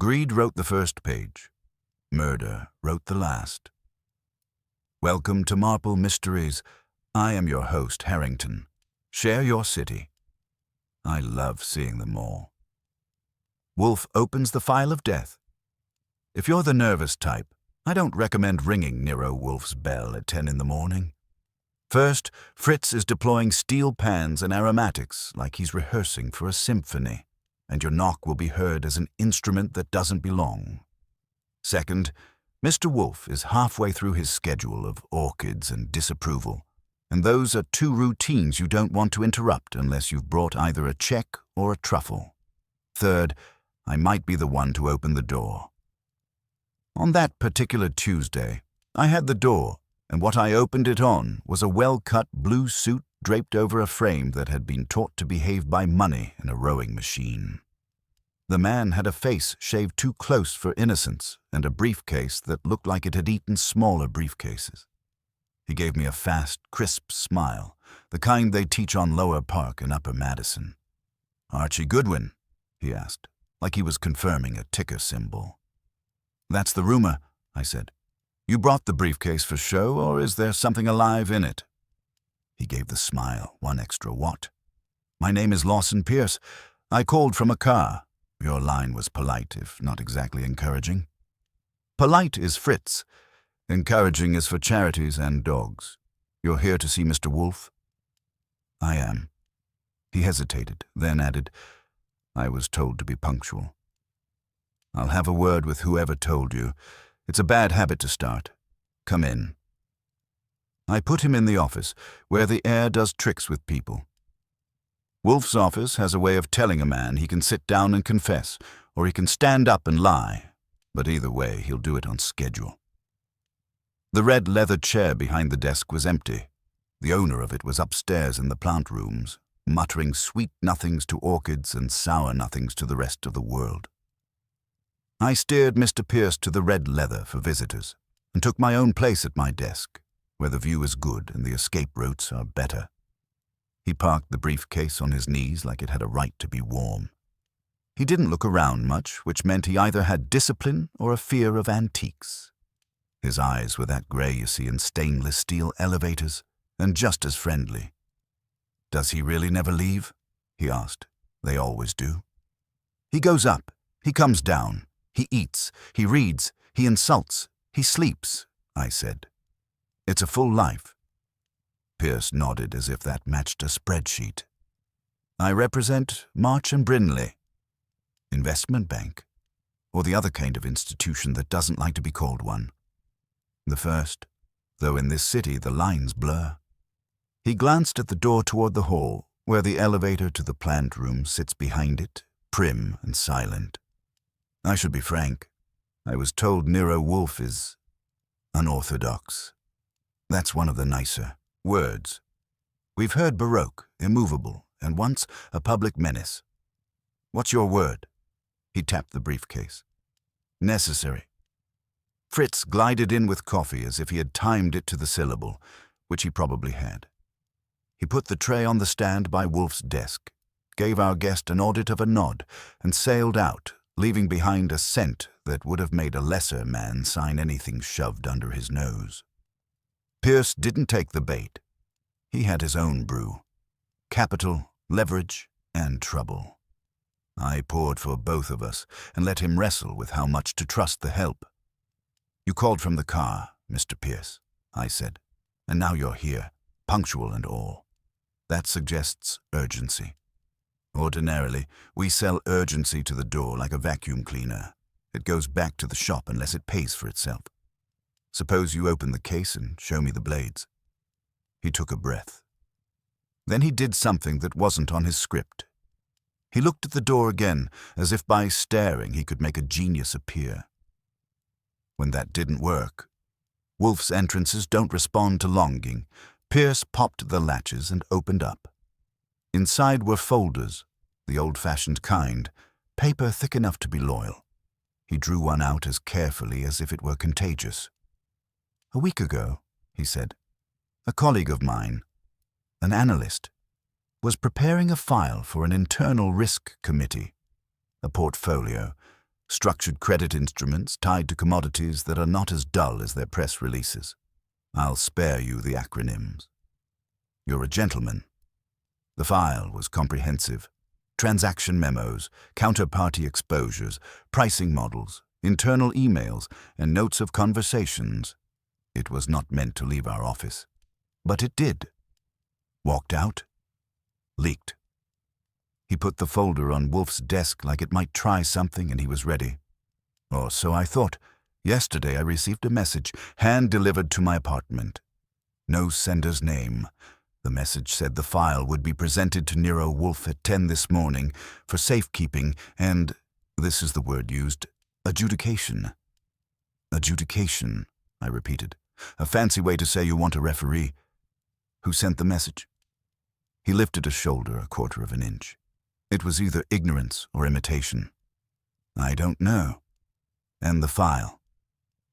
Greed wrote the first page. Murder wrote the last. Welcome to Marple Mysteries. I am your host, Harrington. Share your city. I love seeing them all. Wolfe opens the file of death. If you're the nervous type, I don't recommend ringing Nero Wolfe's bell at 10 in the morning. First, Fritz is deploying steel pans and aromatics like he's rehearsing for a symphony, and your knock will be heard as an instrument that doesn't belong. Second, Mr. Wolfe is halfway through his schedule of orchids and disapproval, and those are two routines you don't want to interrupt unless you've brought either a check or a truffle. Third, I might be the one to open the door. On that particular Tuesday, I had the door, and what I opened it on was a well-cut blue suit draped over a frame that had been taught to behave by money in a rowing machine. The man had a face shaved too close for innocence and a briefcase that looked like it had eaten smaller briefcases. He gave me a fast, crisp smile, the kind they teach on Lower Park in Upper Madison. "Archie Goodwin?" he asked, like he was confirming a ticker symbol. "That's the rumor," I said. "You brought the briefcase for show, or is there something alive in it?" He gave the smile one extra watt. "My name is Lawson Pierce. I called from a car." Your line was polite, if not exactly encouraging. Polite is Fritz. Encouraging is for charities and dogs. "You're here to see Mr. Wolfe?" "I am." He hesitated, then added, "I was told to be punctual." "I'll have a word with whoever told you. It's a bad habit to start. Come in." I put him in the office, where the air does tricks with people. Wolfe's office has a way of telling a man he can sit down and confess, or he can stand up and lie, but either way he'll do it on schedule. The red leather chair behind the desk was empty. The owner of it was upstairs in the plant rooms, muttering sweet nothings to orchids and sour nothings to the rest of the world. I steered Mr. Pierce to the red leather for visitors, and took my own place at my desk, where the view is good and the escape routes are better. He parked the briefcase on his knees like it had a right to be warm. He didn't look around much, which meant he either had discipline or a fear of antiques. His eyes were that grey you see in stainless steel elevators, and just as friendly. "Does he really never leave?" he asked. "They always do." "He goes up, he comes down, he eats, he reads, he insults, he sleeps," I said. "It's a full life." Pierce nodded as if that matched a spreadsheet. "I represent March and Brinley. Investment bank, or the other kind of institution that doesn't like to be called one. The first, though in this city the lines blur." He glanced at the door toward the hall, where the elevator to the plant room sits behind it, prim and silent. "I should be frank. I was told Nero Wolfe is unorthodox. That's one of the nicer words. We've heard Baroque, immovable, and once a public menace. What's your word?" He tapped the briefcase. "Necessary." Fritz glided in with coffee as if he had timed it to the syllable, which he probably had. He put the tray on the stand by Wolfe's desk, gave our guest an audit of a nod, and sailed out, leaving behind a scent that would have made a lesser man sign anything shoved under his nose. Pierce didn't take the bait. He had his own brew. Capital, leverage, and trouble. I poured for both of us and let him wrestle with how much to trust the help. "You called from the car, Mr. Pierce," I said, "and now you're here, punctual and all. That suggests urgency. Ordinarily, we sell urgency to the door like a vacuum cleaner. It goes back to the shop unless it pays for itself. Suppose you open the case and show me the blades." He took a breath. Then he did something that wasn't on his script. He looked at the door again, as if by staring he could make a genius appear. When that didn't work, Wolfe's entrances don't respond to longing. Pierce popped the latches and opened up. Inside were folders, the old-fashioned kind, paper thick enough to be loyal. He drew one out as carefully as if it were contagious. "A week ago," he said, "a colleague of mine, an analyst, was preparing a file for an internal risk committee, a portfolio, structured credit instruments tied to commodities that are not as dull as their press releases. I'll spare you the acronyms. You're a gentleman. The file was comprehensive. Transaction memos, counterparty exposures, pricing models, internal emails, and notes of conversations. It was not meant to leave our office. But it did. Walked out. Leaked. He put the folder on Wolfe's desk like it might try something, and he was ready. Or so I thought. Yesterday I received a message, hand-delivered to my apartment. No sender's name. The message said the file would be presented to Nero Wolfe at 10 this morning for safekeeping and, this is the word used, adjudication. Adjudication, I repeated. A fancy way to say you want a referee. Who sent the message? He lifted a shoulder a quarter of an inch. It was either ignorance or imitation. I don't know. And the file.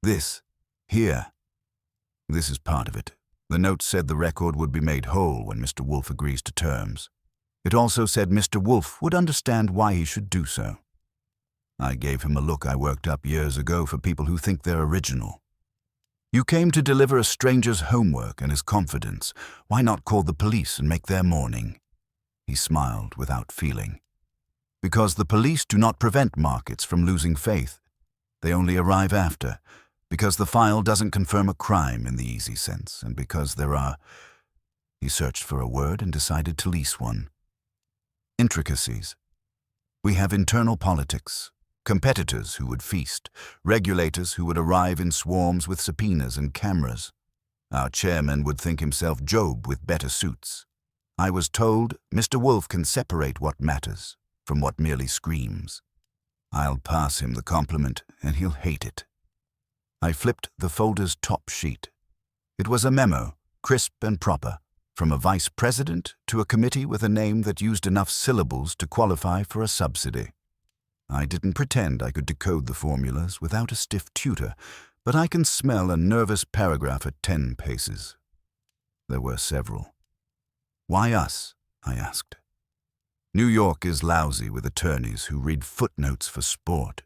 This. Here. This is part of it. The note said the record would be made whole when Mr. Wolfe agrees to terms. It also said Mr. Wolfe would understand why he should do so. I gave him a look I worked up years ago for people who think they're original. You came to deliver a stranger's homework and his confidence. Why not call the police and make their morning? He smiled without feeling. Because the police do not prevent markets from losing faith. They only arrive after. Because the file doesn't confirm a crime in the easy sense, and because there are... He searched for a word and decided to lease one. Intricacies. We have internal politics, competitors who would feast, regulators who would arrive in swarms with subpoenas and cameras. Our chairman would think himself Job with better suits. I was told Mr. Wolfe can separate what matters from what merely screams. I'll pass him the compliment, and he'll hate it. I flipped the folder's top sheet. It was a memo, crisp and proper, from a vice president to a committee with a name that used enough syllables to qualify for a subsidy. I didn't pretend I could decode the formulas without a stiff tutor, but I can smell a nervous paragraph at 10 paces. There were several. Why us? I asked. New York is lousy with attorneys who read footnotes for sport.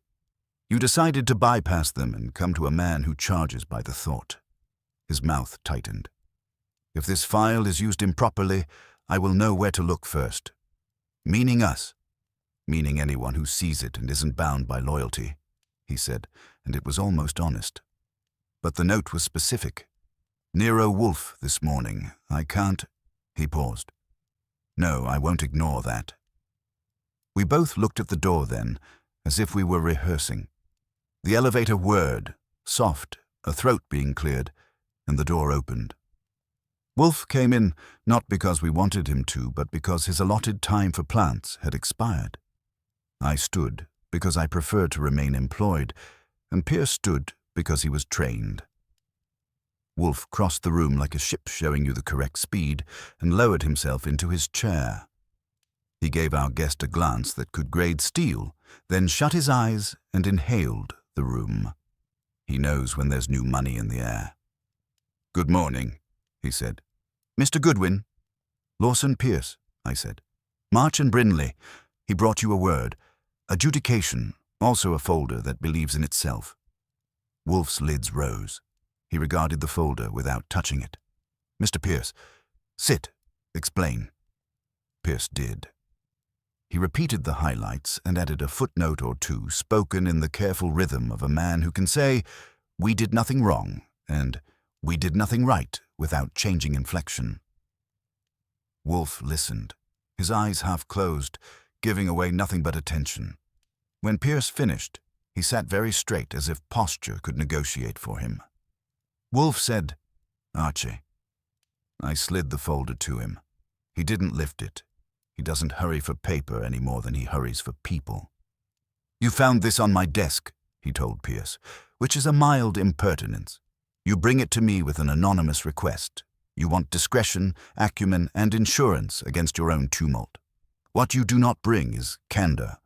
You decided to bypass them and come to a man who charges by the thought. His mouth tightened. If this file is used improperly, I will know where to look first. Meaning us. Meaning anyone who sees it and isn't bound by loyalty, he said, and it was almost honest. But the note was specific. Nero Wolfe this morning. I can't... He paused. No, I won't ignore that. We both looked at the door then, as if we were rehearsing. The elevator whirred, soft, a throat being cleared, and the door opened. Wolfe came in not because we wanted him to, but because his allotted time for plants had expired. I stood because I preferred to remain employed, and Pierce stood because he was trained. Wolfe crossed the room like a ship showing you the correct speed and lowered himself into his chair. He gave our guest a glance that could grade steel, then shut his eyes and inhaled the room. He knows when there's new money in the air. Good morning, he said. Mr. Goodwin. Lawson Pierce, I said. March and Brinley. He brought you a word. Adjudication, also a folder that believes in itself. Wolfe's lids rose. He regarded the folder without touching it. Mr. Pierce, sit. Explain. Pierce did. He repeated the highlights and added a footnote or two spoken in the careful rhythm of a man who can say, "We did nothing wrong," and "We did nothing right," without changing inflection. Wolfe listened, his eyes half closed, giving away nothing but attention. When Pierce finished, he sat very straight as if posture could negotiate for him. Wolfe said, "Archie." I slid the folder to him. He didn't lift it. He doesn't hurry for paper any more than he hurries for people. You found this on my desk, he told Pierce, which is a mild impertinence. You bring it to me with an anonymous request. You want discretion, acumen, and insurance against your own tumult. What you do not bring is candor.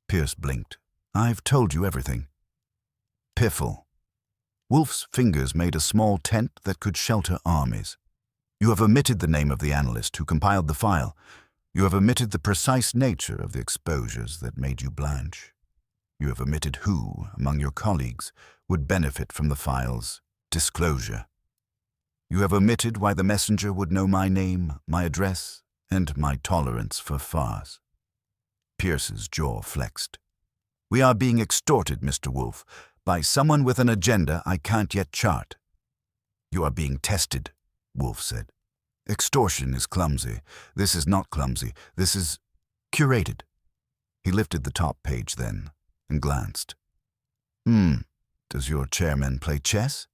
Pierce blinked. I've told you everything. Piffle. Wolfe's fingers made a small tent that could shelter armies. You have omitted the name of the analyst who compiled the file. You have omitted the precise nature of the exposures that made you blanch. You have omitted who, among your colleagues, would benefit from the file's disclosure. You have omitted why the messenger would know my name, my address, and my tolerance for farce. Pierce's jaw flexed. We are being extorted, Mr. Wolfe, by someone with an agenda I can't yet chart. You are being tested, Wolfe said. Extortion is clumsy. This is not clumsy. This is curated. He lifted the top page then and glanced. Does your chairman play chess?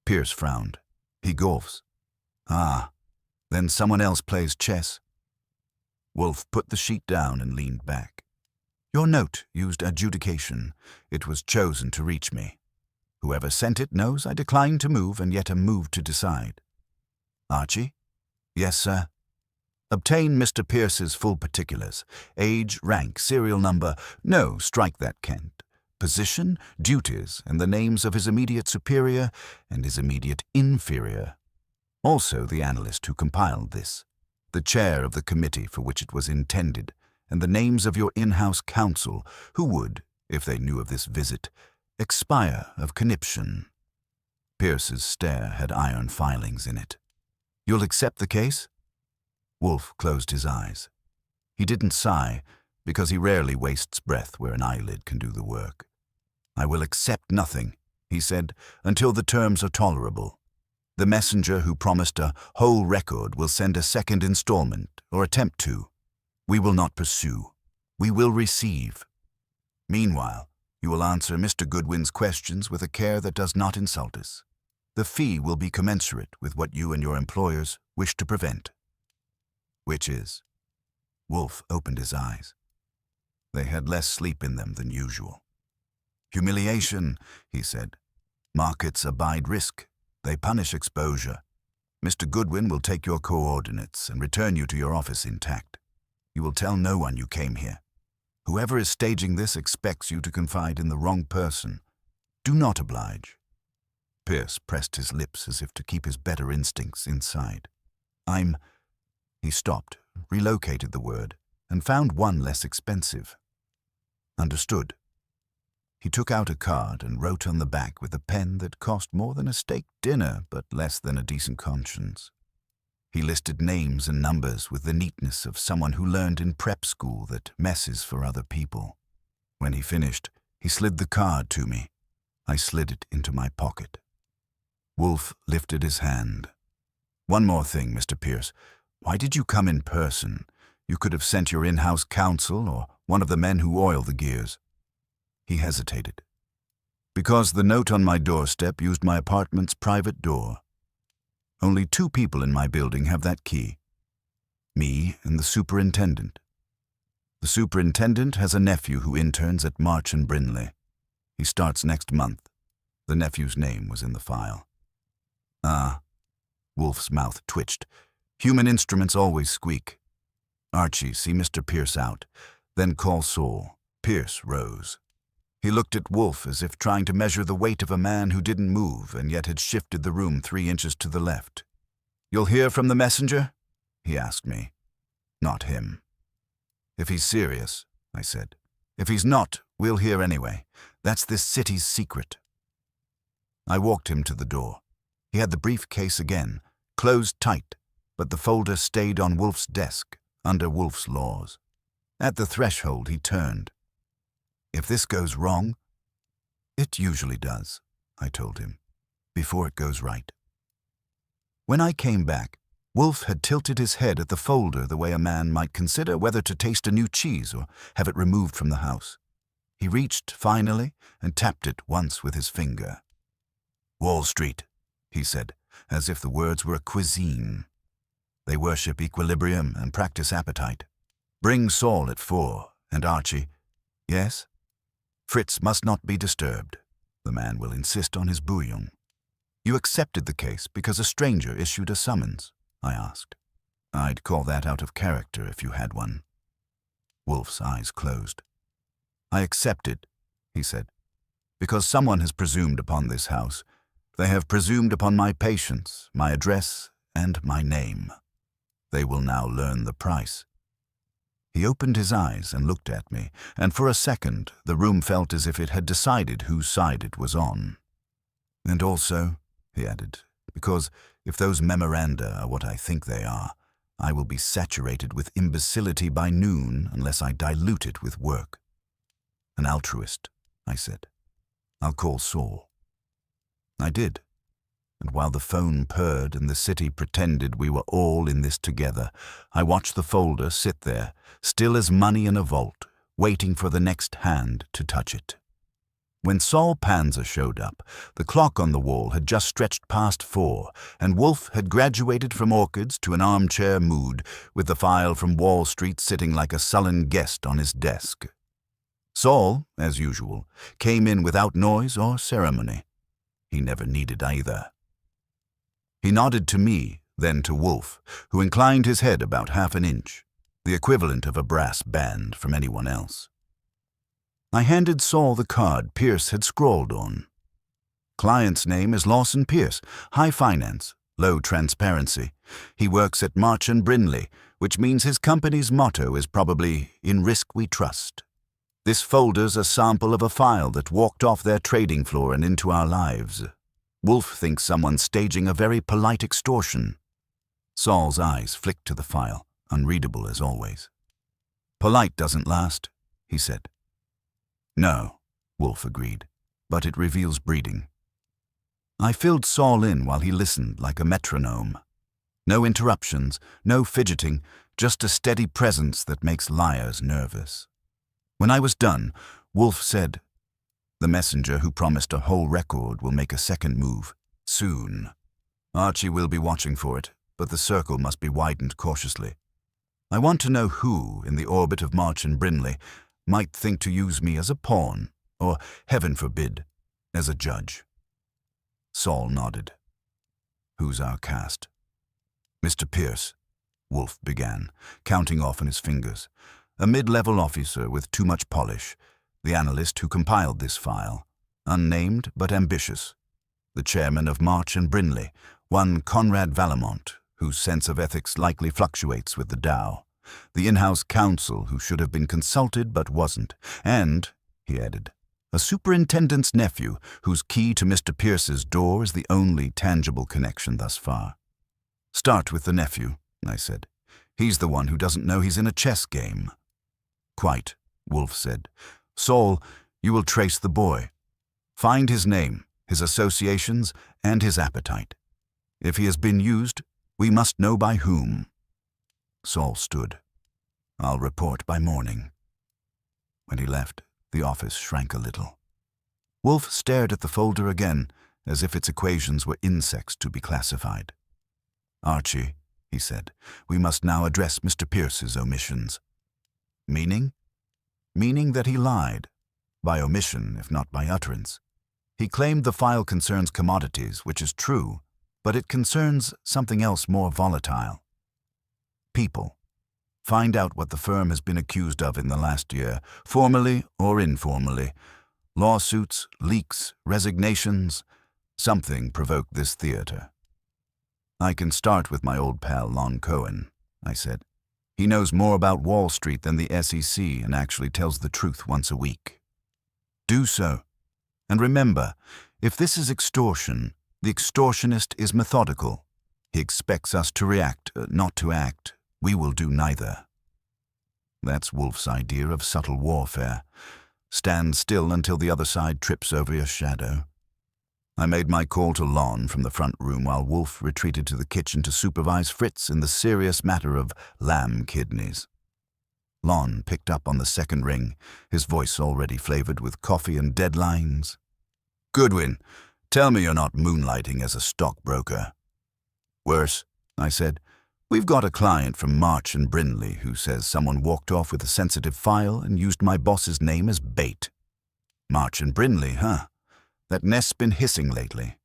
Pierce frowned. He golfs. Ah, then someone else plays chess. Wolfe put the sheet down and leaned back. Your note used adjudication. It was chosen to reach me. Whoever sent it knows I declined to move and yet am moved to decide. Archie? Yes, sir. Obtain Mr. Pierce's full particulars. Age, rank, serial number. No, strike that, Kent. Position, duties, and the names of his immediate superior and his immediate inferior. Also the analyst who compiled this, the chair of the committee for which it was intended, and the names of your in-house counsel who would, if they knew of this visit, expire of conniption. Pierce's stare had iron filings in it. You'll accept the case? Wolfe closed his eyes. He didn't sigh, because he rarely wastes breath where an eyelid can do the work. I will accept nothing, he said, until the terms are tolerable. The messenger who promised a whole record will send a second installment, or attempt to. We will not pursue. We will receive. Meanwhile, you will answer Mr. Goodwin's questions with a care that does not insult us. The fee will be commensurate with what you and your employers wish to prevent. Which is? Wolfe opened his eyes. They had less sleep in them than usual. Humiliation, he said. Markets abide risk. They punish exposure. Mr. Goodwin will take your coordinates and return you to your office intact. You will tell no one you came here. Whoever is staging this expects you to confide in the wrong person. Do not oblige. Pierce pressed his lips as if to keep his better instincts inside. He stopped, relocated the word, and found one less expensive. Understood. He took out a card and wrote on the back with a pen that cost more than a steak dinner but less than a decent conscience. He listed names and numbers with the neatness of someone who learned in prep school that messes for other people. When he finished, he slid the card to me. I slid it into my pocket. Wolfe lifted his hand. One more thing, Mr. Pierce. Why did you come in person? You could have sent your in-house counsel or one of the men who oil the gears. He hesitated. Because the note on my doorstep used my apartment's private door. Only 2 people in my building have that key. Me and the superintendent. The superintendent has a nephew who interns at March and Brinley. He starts next month. The nephew's name was in the file. Ah. Wolfe's mouth twitched. Human instruments always squeak. Archie, see Mr. Pierce out. Then call Saul. Pierce rose. He looked at Wolfe as if trying to measure the weight of a man who didn't move and yet had shifted the room 3 inches to the left. You'll hear from the messenger? He asked me. Not him. If he's serious, I said. If he's not, we'll hear anyway. That's this city's secret. I walked him to the door. He had the briefcase again, closed tight, but the folder stayed on Wolfe's desk, under Wolfe's laws. At the threshold, he turned. If this goes wrong, it usually does, I told him, before it goes right. When I came back, Wolfe had tilted his head at the folder the way a man might consider whether to taste a new cheese or have it removed from the house. He reached, finally, and tapped it once with his finger. Wall Street, he said, as if the words were a cuisine. They worship equilibrium and practice appetite. Bring Saul at 4, and Archie. Yes? Fritz must not be disturbed. The man will insist on his bouillon. You accepted the case because a stranger issued a summons, I asked. I'd call that out of character if you had one. Wolfe's eyes closed. I accepted, he said, because someone has presumed upon this house. They have presumed upon my patience, my address, and my name. They will now learn the price. He opened his eyes and looked at me, and for a second the room felt as if it had decided whose side it was on. And also, he added, because if those memoranda are what I think they are, I will be saturated with imbecility by noon unless I dilute it with work. An altruist, I said. I'll call Saul. I did. And while the phone purred and the city pretended we were all in this together, I watched the folder sit there, still as money in a vault, waiting for the next hand to touch it. When Saul Panzer showed up, the clock on the wall had just stretched past 4, and Wolfe had graduated from orchids to an armchair mood, with the file from Wall Street sitting like a sullen guest on his desk. Saul, as usual, came in without noise or ceremony. He never needed either. He nodded to me, then to Wolfe, who inclined his head about half an inch, the equivalent of a brass band from anyone else. I handed Saul the card Pierce had scrawled on. Client's name is Lawson Pierce, high finance, low transparency. He works at March & Brindley, which means his company's motto is probably, "In risk we trust." This folder's a sample of a file that walked off their trading floor and into our lives. Wolfe thinks someone's staging a very polite extortion. Saul's eyes flicked to the file, unreadable as always. "Polite doesn't last," he said. "No," Wolfe agreed, "but it reveals breeding." I filled Saul in while he listened like a metronome. No interruptions, no fidgeting, just a steady presence that makes liars nervous. When I was done, Wolfe said, "The messenger who promised a whole record will make a second move, soon. Archie will be watching for it, but the circle must be widened cautiously. I want to know who, in the orbit of March & Brindley, might think to use me as a pawn, or, heaven forbid, as a judge." Saul nodded. "Who's our cast?" "Mr. Pierce," Wolfe began, counting off on his fingers. "A mid-level officer with too much polish, the analyst who compiled this file, unnamed but ambitious. The chairman of March & Brindley, one Conrad Valamont, whose sense of ethics likely fluctuates with the Dow. The in-house counsel who should have been consulted but wasn't. And," he added, "a superintendent's nephew whose key to Mr. Pierce's door is the only tangible connection thus far." "Start with the nephew," I said. "He's the one who doesn't know he's in a chess game." "Quite," Wolfe said. "Saul, you will trace the boy. Find his name, his associations, and his appetite. If he has been used, we must know by whom." Saul stood. "I'll report by morning." When he left, the office shrank a little. Wolfe stared at the folder again, as if its equations were insects to be classified. "Archie," he said, "we must now address Mr. Pierce's omissions." "Meaning?" "Meaning that he lied. By omission, if not by utterance. He claimed the file concerns commodities, which is true, but it concerns something else more volatile. People. Find out what the firm has been accused of in the last year, formally or informally. Lawsuits, leaks, resignations. Something provoked this theater." "I can start with my old pal Lon Cohen," I said. "He knows more about Wall Street than the SEC and actually tells the truth once a week." "Do so. And remember, if this is extortion, the extortionist is methodical. He expects us to react, not to act. We will do neither." That's Wolfe's idea of subtle warfare. Stand still until the other side trips over your shadow. I made my call to Lon from the front room while Wolfe retreated to the kitchen to supervise Fritz in the serious matter of lamb kidneys. Lon picked up on the second ring, his voice already flavored with coffee and deadlines. "Goodwin, tell me you're not moonlighting as a stockbroker." "Worse," I said. "We've got a client from March & Brindley who says someone walked off with a sensitive file and used my boss's name as bait." "March & Brindley, huh? That nest's been hissing lately."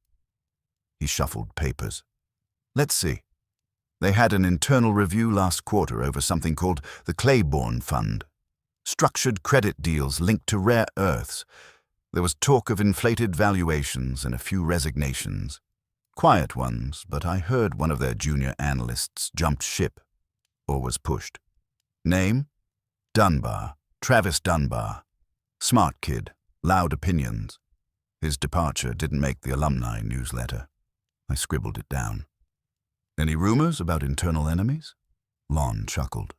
He shuffled papers. "Let's see. They had an internal review last quarter over something called the Claiborne Fund. Structured credit deals linked to rare earths. There was talk of inflated valuations and a few resignations. Quiet ones, but I heard one of their junior analysts jumped ship, or was pushed. Name? Dunbar, Travis Dunbar. Smart kid, loud opinions. His departure didn't make the alumni newsletter. I scribbled it down. Any rumors about internal enemies? Lon chuckled.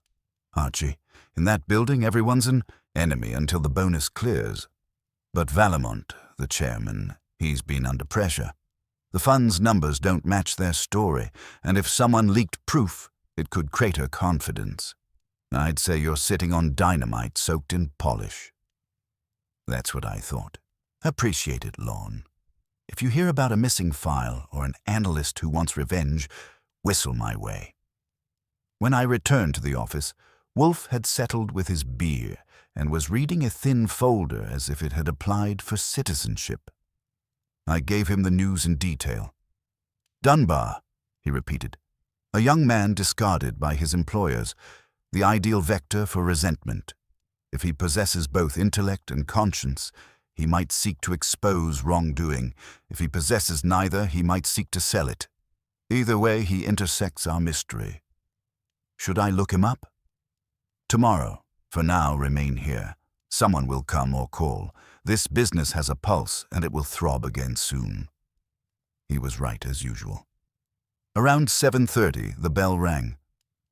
Archie, in that building everyone's an enemy until the bonus clears. But Valamont, the chairman, he's been under pressure. The fund's numbers don't match their story, and if someone leaked proof, it could crater confidence. I'd say you're sitting on dynamite soaked in polish. That's what I thought. Appreciate it, Lon. If you hear about a missing file or an analyst who wants revenge, whistle my way. When I returned to the office, Wolfe had settled with his beer and was reading a thin folder as if it had applied for citizenship. I gave him the news in detail. Dunbar, he repeated, a young man discarded by his employers, the ideal vector for resentment. If he possesses both intellect and conscience, he might seek to expose wrongdoing. If he possesses neither, he might seek to sell it. Either way, he intersects our mystery. Should I look him up? Tomorrow. For now, remain here. Someone will come or call. This business has a pulse, and it will throb again soon. He was right, as usual. Around 7:30, the bell rang.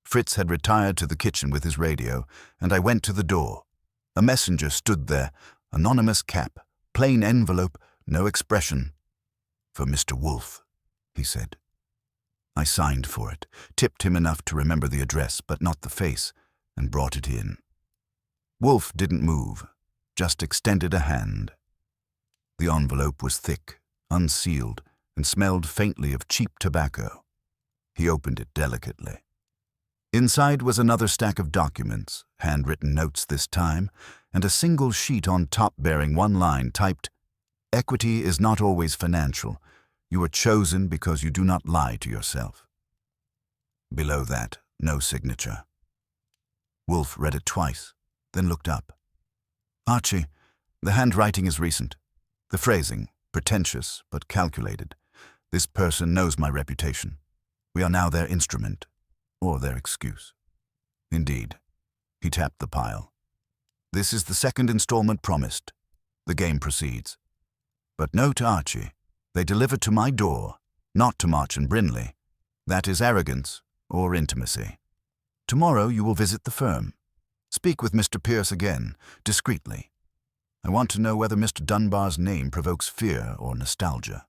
Fritz had retired to the kitchen with his radio, and I went to the door. A messenger stood there, anonymous cap, plain envelope, no expression. For Mr. Wolfe, he said. I signed for it, tipped him enough to remember the address, but not the face, and brought it in. Wolfe didn't move, just extended a hand. The envelope was thick, unsealed, and smelled faintly of cheap tobacco. He opened it delicately. Inside was another stack of documents, handwritten notes this time, and a single sheet on top bearing one line typed, "Equity is not always financial. You are chosen because you do not lie to yourself." Below that, no signature. Wolfe read it twice, then looked up. Archie, the handwriting is recent. The phrasing, pretentious but calculated. This person knows my reputation. We are now their instrument, or their excuse. Indeed. He tapped the pile. This is the second installment promised. The game proceeds. But note, Archie, they deliver to my door, not to March and Brinley. That is arrogance or intimacy. Tomorrow you will visit the firm. Speak with Mr. Pierce again, discreetly. I want to know whether Mr. Dunbar's name provokes fear or nostalgia.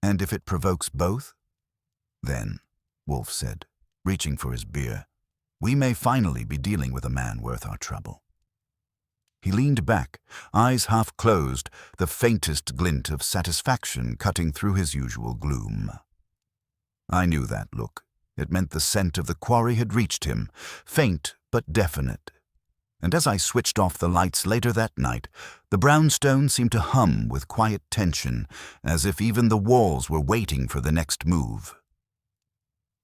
And if it provokes both? Then, Wolfe said, reaching for his beer, we may finally be dealing with a man worth our trouble. He leaned back, eyes half closed, the faintest glint of satisfaction cutting through his usual gloom. I knew that look. It meant the scent of the quarry had reached him, faint but definite. And as I switched off the lights later that night, the brownstone seemed to hum with quiet tension, as if even the walls were waiting for the next move.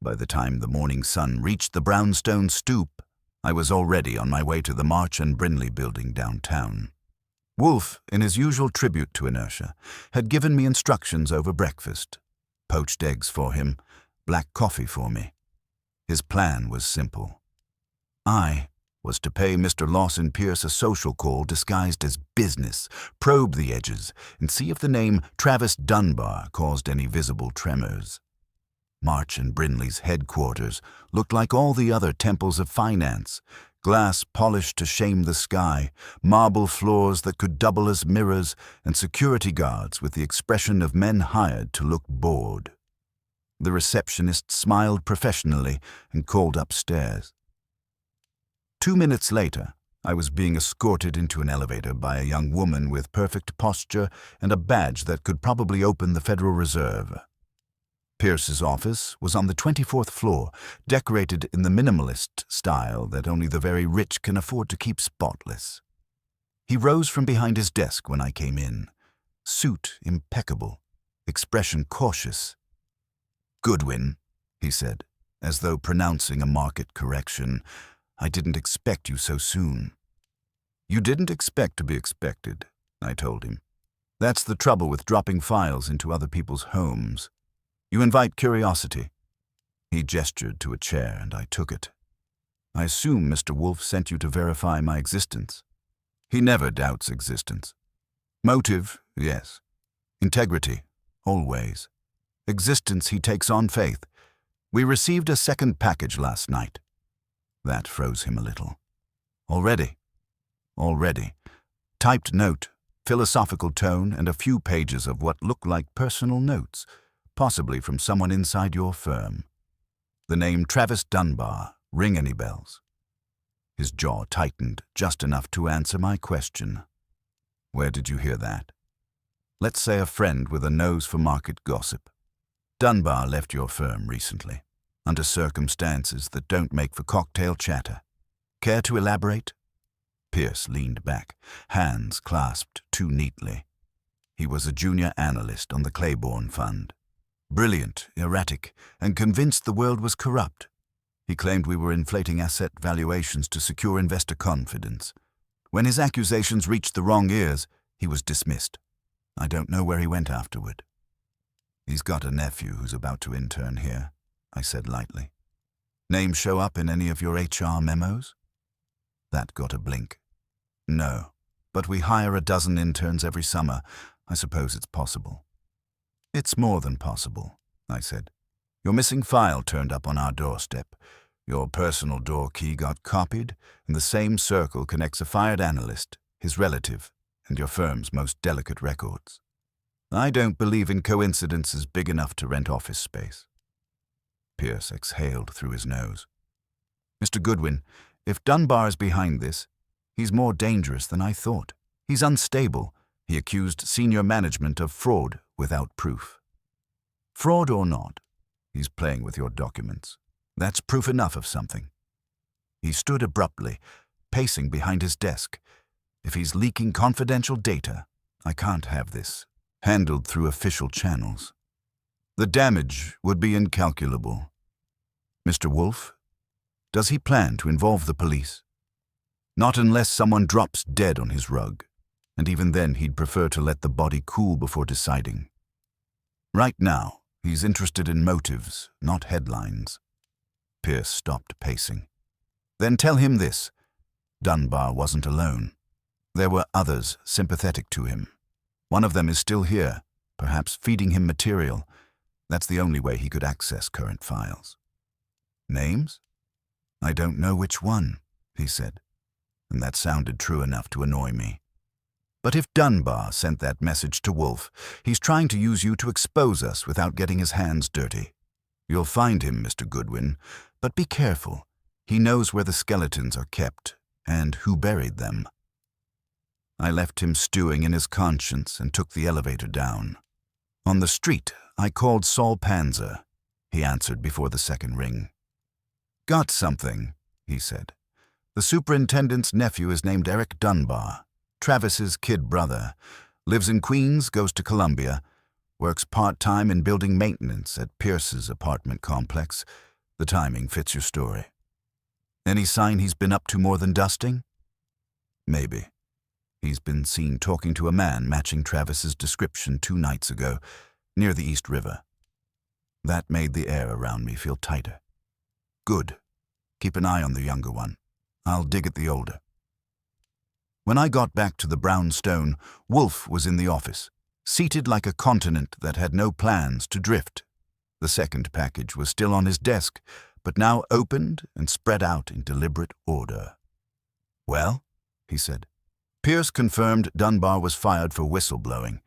By the time the morning sun reached the brownstone stoop, I was already on my way to the March and Brinley building downtown. Wolfe, in his usual tribute to inertia, had given me instructions over breakfast. Poached eggs for him, black coffee for me. His plan was simple. I was to pay Mr. Lawson Pierce a social call disguised as business, probe the edges, and see if the name Travis Dunbar caused any visible tremors. March and Brinley's headquarters looked like all the other temples of finance, glass polished to shame the sky, marble floors that could double as mirrors, and security guards with the expression of men hired to look bored. The receptionist smiled professionally and called upstairs. 2 minutes later, I was being escorted into an elevator by a young woman with perfect posture and a badge that could probably open the Federal Reserve. Pierce's office was on the 24th floor, decorated in the minimalist style that only the very rich can afford to keep spotless. He rose from behind his desk when I came in, suit impeccable, expression cautious. "Goodwin," he said, as though pronouncing a market correction, "I didn't expect you so soon." "You didn't expect to be expected," I told him. "That's the trouble with dropping files into other people's homes. You invite curiosity." He gestured to a chair, and I took it. I assume Mr. Wolfe sent you to verify my existence. He never doubts existence. Motive, yes. Integrity, always. Existence he takes on faith. We received a second package last night. That froze him a little. Already. Typed note, philosophical tone, and a few pages of what looked like personal notes, possibly from someone inside your firm. The name Travis Dunbar, ring any bells? His jaw tightened just enough to answer my question. Where did you hear that? Let's say a friend with a nose for market gossip. Dunbar left your firm recently, under circumstances that don't make for cocktail chatter. Care to elaborate? Pierce leaned back, hands clasped too neatly. He was a junior analyst on the Claiborne Fund. Brilliant, erratic, and convinced the world was corrupt. He claimed we were inflating asset valuations to secure investor confidence. When his accusations reached the wrong ears, he was dismissed. I don't know where he went afterward. He's got a nephew who's about to intern here, I said lightly. Name show up in any of your HR memos? That got a blink. No, but we hire a dozen interns every summer. I suppose it's possible. It's more than possible, I said. Your missing file turned up on our doorstep. Your personal door key got copied, and the same circle connects a fired analyst, his relative, and your firm's most delicate records. I don't believe in coincidences big enough to rent office space. Pierce exhaled through his nose. Mr. Goodwin, if Dunbar's behind this, he's more dangerous than I thought. He's unstable. He accused senior management of fraud without proof. Fraud or not, he's playing with your documents. That's proof enough of something. He stood abruptly, pacing behind his desk. If he's leaking confidential data, I can't have this handled through official channels. The damage would be incalculable. Mr. Wolfe, does he plan to involve the police? Not unless someone drops dead on his rug, and even then he'd prefer to let the body cool before deciding. Right now, he's interested in motives, not headlines. Pierce stopped pacing. Then tell him this. Dunbar wasn't alone. There were others sympathetic to him. One of them is still here, perhaps feeding him material. That's the only way he could access current files. Names? I don't know which one, he said, and that sounded true enough to annoy me. But if Dunbar sent that message to Wolfe, he's trying to use you to expose us without getting his hands dirty. You'll find him, Mr. Goodwin, but be careful. He knows where the skeletons are kept and who buried them. I left him stewing in his conscience and took the elevator down. On the street, I called Saul Panzer. He answered before the second ring. Got something, he said. The superintendent's nephew is named Eric Dunbar, Travis's kid brother, lives in Queens, goes to Columbia, works part-time in building maintenance at Pierce's apartment complex. The timing fits your story. Any sign he's been up to more than dusting? Maybe. He's been seen talking to a man matching Travis's description 2 nights ago, near the East River. That made the air around me feel tighter. Good. Keep an eye on the younger one. I'll dig at the older. When I got back to the brownstone, Wolfe was in the office, seated like a continent that had no plans to drift. The second package was still on his desk, but now opened and spread out in deliberate order. Well, he said. Pierce confirmed Dunbar was fired for whistleblowing.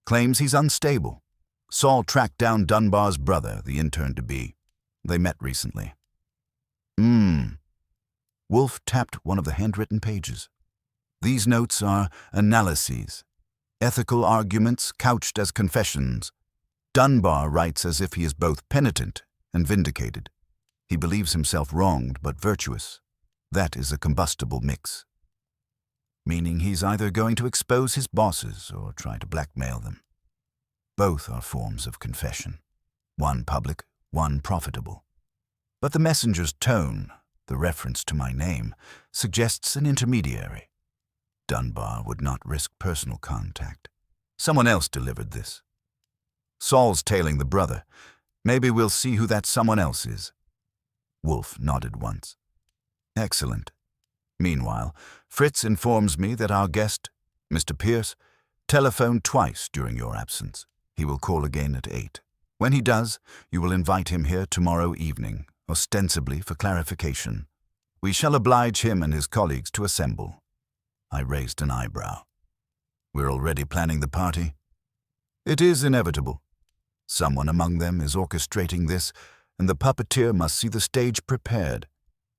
Claims he's unstable. Saul tracked down Dunbar's brother, the intern-to-be. They met recently. Wolfe tapped one of the handwritten pages. These notes are analyses, ethical arguments couched as confessions. Dunbar writes as if he is both penitent and vindicated. He believes himself wronged but virtuous. That is a combustible mix. Meaning he's either going to expose his bosses or try to blackmail them. Both are forms of confession, one public, one profitable. But the messenger's tone, the reference to my name, suggests an intermediary. Dunbar would not risk personal contact. Someone else delivered this. Saul's tailing the brother. Maybe we'll see who that someone else is. Wolfe nodded once. Excellent. Meanwhile, Fritz informs me that our guest, Mr. Pierce, telephoned twice during your absence. He will call again at 8. When he does, you will invite him here tomorrow evening, ostensibly for clarification. We shall oblige him and his colleagues to assemble. I raised an eyebrow. We're already planning the party? It is inevitable. Someone among them is orchestrating this, and the puppeteer must see the stage prepared.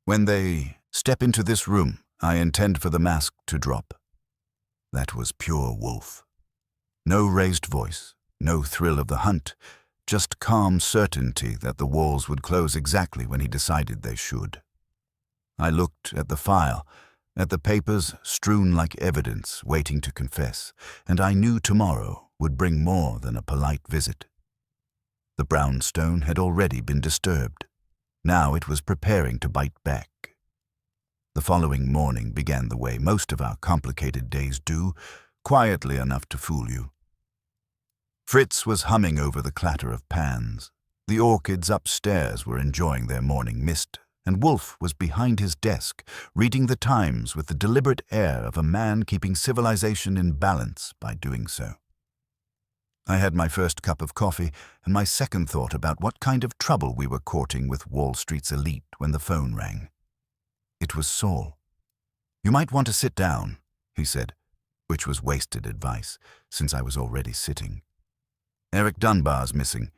When they step into this room, I intend for the mask to drop. That was pure Wolfe. No raised voice, no thrill of the hunt, just calm certainty that the walls would close exactly when he decided they should. I looked at the file, at the papers strewn like evidence waiting to confess, and I knew tomorrow would bring more than a polite visit. The brownstone had already been disturbed. Now it was preparing to bite back. The following morning began the way most of our complicated days do, quietly enough to fool you. Fritz was humming over the clatter of pans. The orchids upstairs were enjoying their morning mist, and Wolfe was behind his desk, reading the Times with the deliberate air of a man keeping civilization in balance by doing so. I had my first cup of coffee and my second thought about what kind of trouble we were courting with Wall Street's elite when the phone rang. It was Saul. "You might want to sit down," he said, which was wasted advice, since I was already sitting. "Eric Dunbar's missing.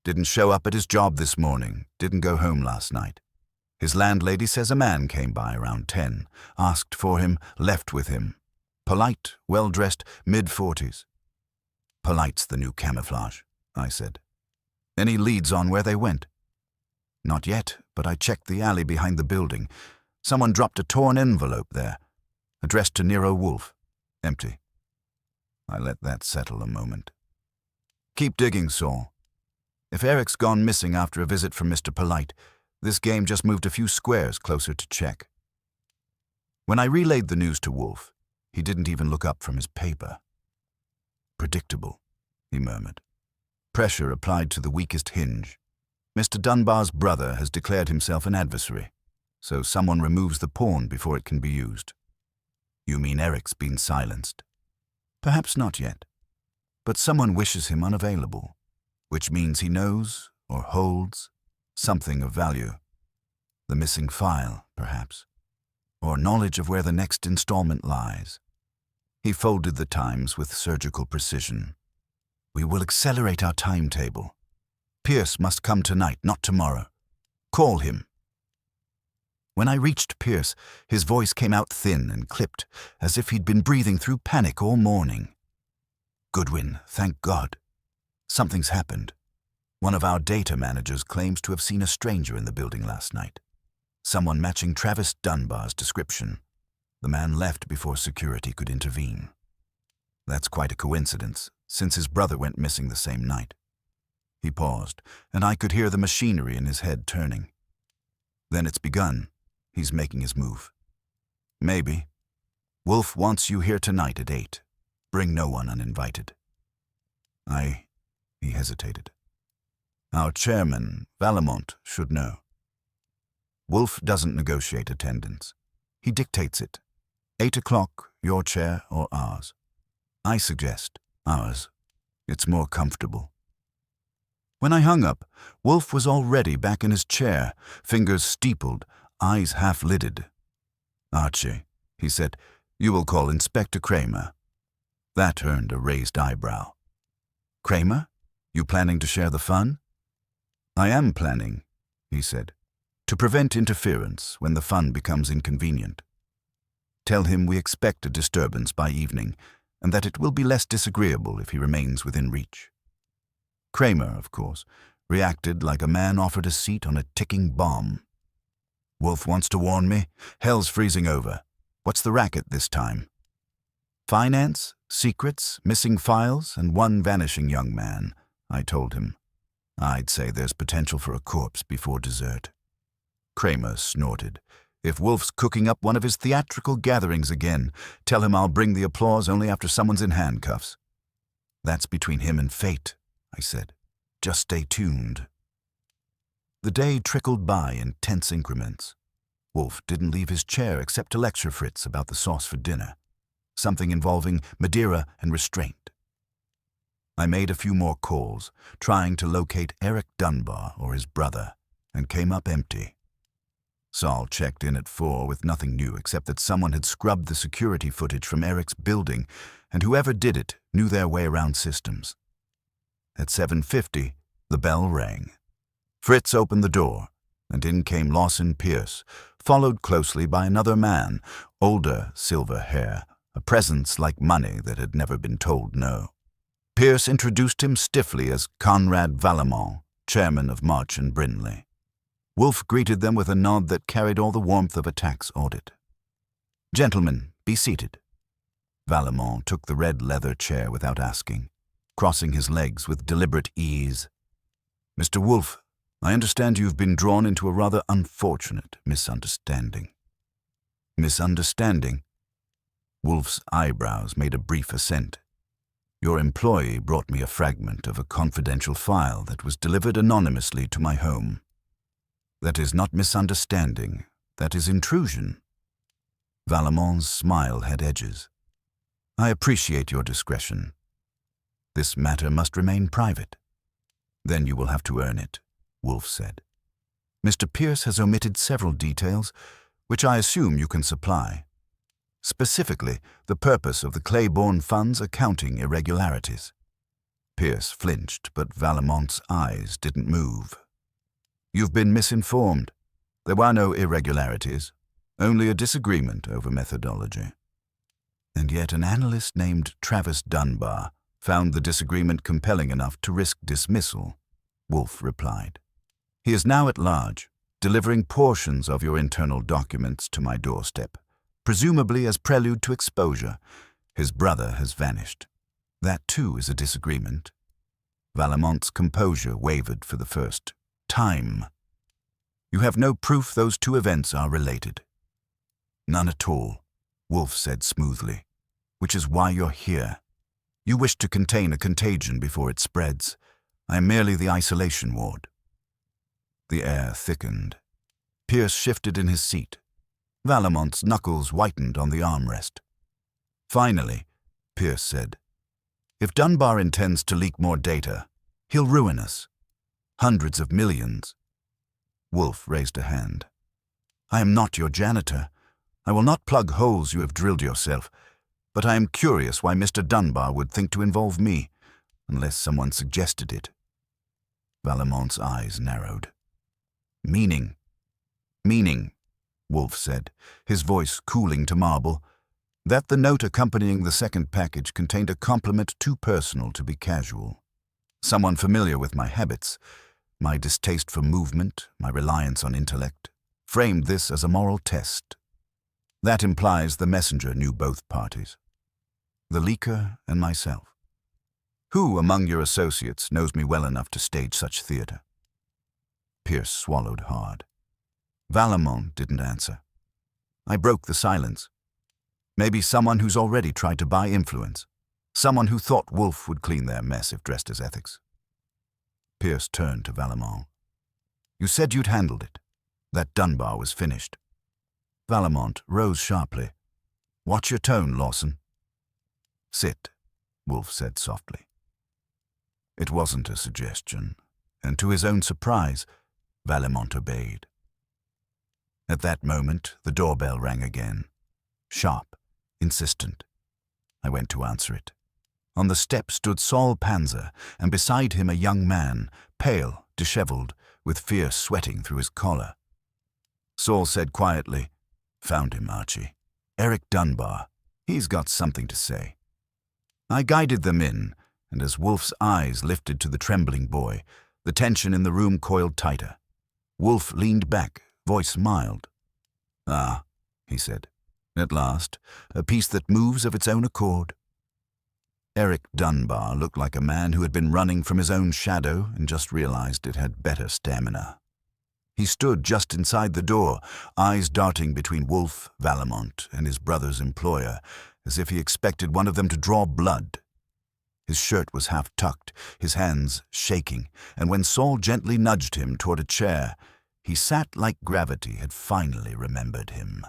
Didn't show up at his job this morning, didn't go home last night. His landlady says a man came by around 10, asked for him, left with him. Polite, well-dressed, mid-40s. Polite's the new camouflage," I said. "Any leads on where they went?" "Not yet, but I checked the alley behind the building. Someone dropped a torn envelope there, addressed to Nero Wolfe. Empty." I let that settle a moment. "Keep digging, Saul. If Eric's gone missing after a visit from Mr. Polite, this game just moved a few squares closer to check." When I relayed the news to Wolfe, he didn't even look up from his paper. "Predictable," he murmured. "Pressure applied to the weakest hinge. Mr. Dunbar's brother has declared himself an adversary, so someone removes the pawn before it can be used." "You mean Eric's been silenced?" "Perhaps not yet, but someone wishes him unavailable, which means he knows or holds something of value. The missing file, perhaps, or knowledge of where the next installment lies." He folded the Times with surgical precision. "We will accelerate our timetable. Pierce must come tonight, not tomorrow. Call him." When I reached Pierce, his voice came out thin and clipped, as if he'd been breathing through panic all morning. "Goodwin, thank God. Something's happened. One of our data managers claims to have seen a stranger in the building last night. Someone matching Travis Dunbar's description. The man left before security could intervene. That's quite a coincidence, since his brother went missing the same night." He paused, and I could hear the machinery in his head turning. "Then it's begun. He's making his move." "Maybe. Wolfe wants you here tonight at 8. Bring no one uninvited." He hesitated. "Our chairman, Vallemont, should know. Wolfe doesn't negotiate attendance. He dictates it. 8 o'clock, your chair or ours. I suggest ours. It's more comfortable." When I hung up, Wolfe was already back in his chair, fingers steepled, eyes half-lidded. "Archie," he said, "you will call Inspector Kramer." That earned a raised eyebrow. "Kramer? You planning to share the fun?" "I am planning," he said, "to prevent interference when the fun becomes inconvenient. Tell him we expect a disturbance by evening, and that it will be less disagreeable if he remains within reach." Kramer, of course, reacted like a man offered a seat on a ticking bomb. "Wolfe wants to warn me? Hell's freezing over. What's the racket this time?" "Finance, secrets, missing files, and one vanishing young man," I told him. "I'd say there's potential for a corpse before dessert." Kramer snorted. "If Wolfe's cooking up one of his theatrical gatherings again, tell him I'll bring the applause only after someone's in handcuffs." "That's between him and fate," I said. "Just stay tuned." The day trickled by in tense increments. Wolfe didn't leave his chair except to lecture Fritz about the sauce for dinner, something involving Madeira and restraint. I made a few more calls, trying to locate Eric Dunbar or his brother, and came up empty. Saul checked in at 4 with nothing new except that someone had scrubbed the security footage from Eric's building, and whoever did it knew their way around systems. At 7:50, the bell rang. Fritz opened the door, and in came Lawson Pierce, followed closely by another man, older, silver hair, a presence like money that had never been told no. Pierce introduced him stiffly as Conrad Valamont, chairman of March and Brinley. Wolfe greeted them with a nod that carried all the warmth of a tax audit. "Gentlemen, be seated." Valamont took the red leather chair without asking, crossing his legs with deliberate ease. "Mr. Wolfe, I understand you've been drawn into a rather unfortunate misunderstanding." "Misunderstanding?" Wolfe's eyebrows made a brief assent. "Your employee brought me a fragment of a confidential file that was delivered anonymously to my home. That is not misunderstanding, that is intrusion." Valamont's smile had edges. "I appreciate your discretion. This matter must remain private." "Then you will have to earn it," Wolfe said. "Mr. Pierce has omitted several details, which I assume you can supply. Specifically, the purpose of the Claiborne Fund's accounting irregularities." Pierce flinched, but Valamont's eyes didn't move. "You've been misinformed. There were no irregularities, only a disagreement over methodology." And yet an analyst named Travis Dunbar found the disagreement compelling enough to risk dismissal, Wolfe replied. "He is now at large, delivering portions of your internal documents to my doorstep, presumably as prelude to exposure. His brother has vanished. That too is a disagreement." Valamont's composure wavered for the first time. "You have no proof those two events are related?" "None at all," Wolfe said smoothly, "which is why you're here. You wish to contain a contagion before it spreads. I am merely the isolation ward." The air thickened. Pierce shifted in his seat. Valamont's knuckles whitened on the armrest. "Finally," Pierce said, "if Dunbar intends to leak more data, he'll ruin us. Hundreds of millions." Wolfe raised a hand. "I am not your janitor. I will not plug holes you have drilled yourself, but I am curious why Mr. Dunbar would think to involve me, unless someone suggested it." Valamont's eyes narrowed. Meaning, Wolfe said, his voice cooling to marble, "that the note accompanying the second package contained a compliment too personal to be casual. Someone familiar with my habits, my distaste for movement, my reliance on intellect, framed this as a moral test. That implies the messenger knew both parties, the leaker and myself. Who among your associates knows me well enough to stage such theater?" Pierce swallowed hard. Valamont didn't answer. I broke the silence. "Maybe someone who's already tried to buy influence. Someone who thought Wolfe would clean their mess if dressed as ethics." Pierce turned to Valamont. "You said you'd handled it. That Dunbar was finished." Valamont rose sharply. "Watch your tone, Lawson." "Sit," Wolfe said softly. It wasn't a suggestion, and to his own surprise, Valamont obeyed. At that moment, the doorbell rang again. Sharp, insistent. I went to answer it. On the step stood Saul Panzer, and beside him a young man, pale, disheveled, with fierce sweating through his collar. Saul said quietly, "Found him, Archie. Eric Dunbar. He's got something to say." I guided them in, and as Wolfe's eyes lifted to the trembling boy, the tension in the room coiled tighter. Wolfe leaned back, voice mild. "Ah," he said, "at last, a piece that moves of its own accord." Eric Dunbar looked like a man who had been running from his own shadow and just realized it had better stamina. He stood just inside the door, eyes darting between Wolfe, Valamont, and his brother's employer, as if he expected one of them to draw blood. His shirt was half-tucked, his hands shaking, and when Saul gently nudged him toward a chair, he He sat like gravity had finally remembered him.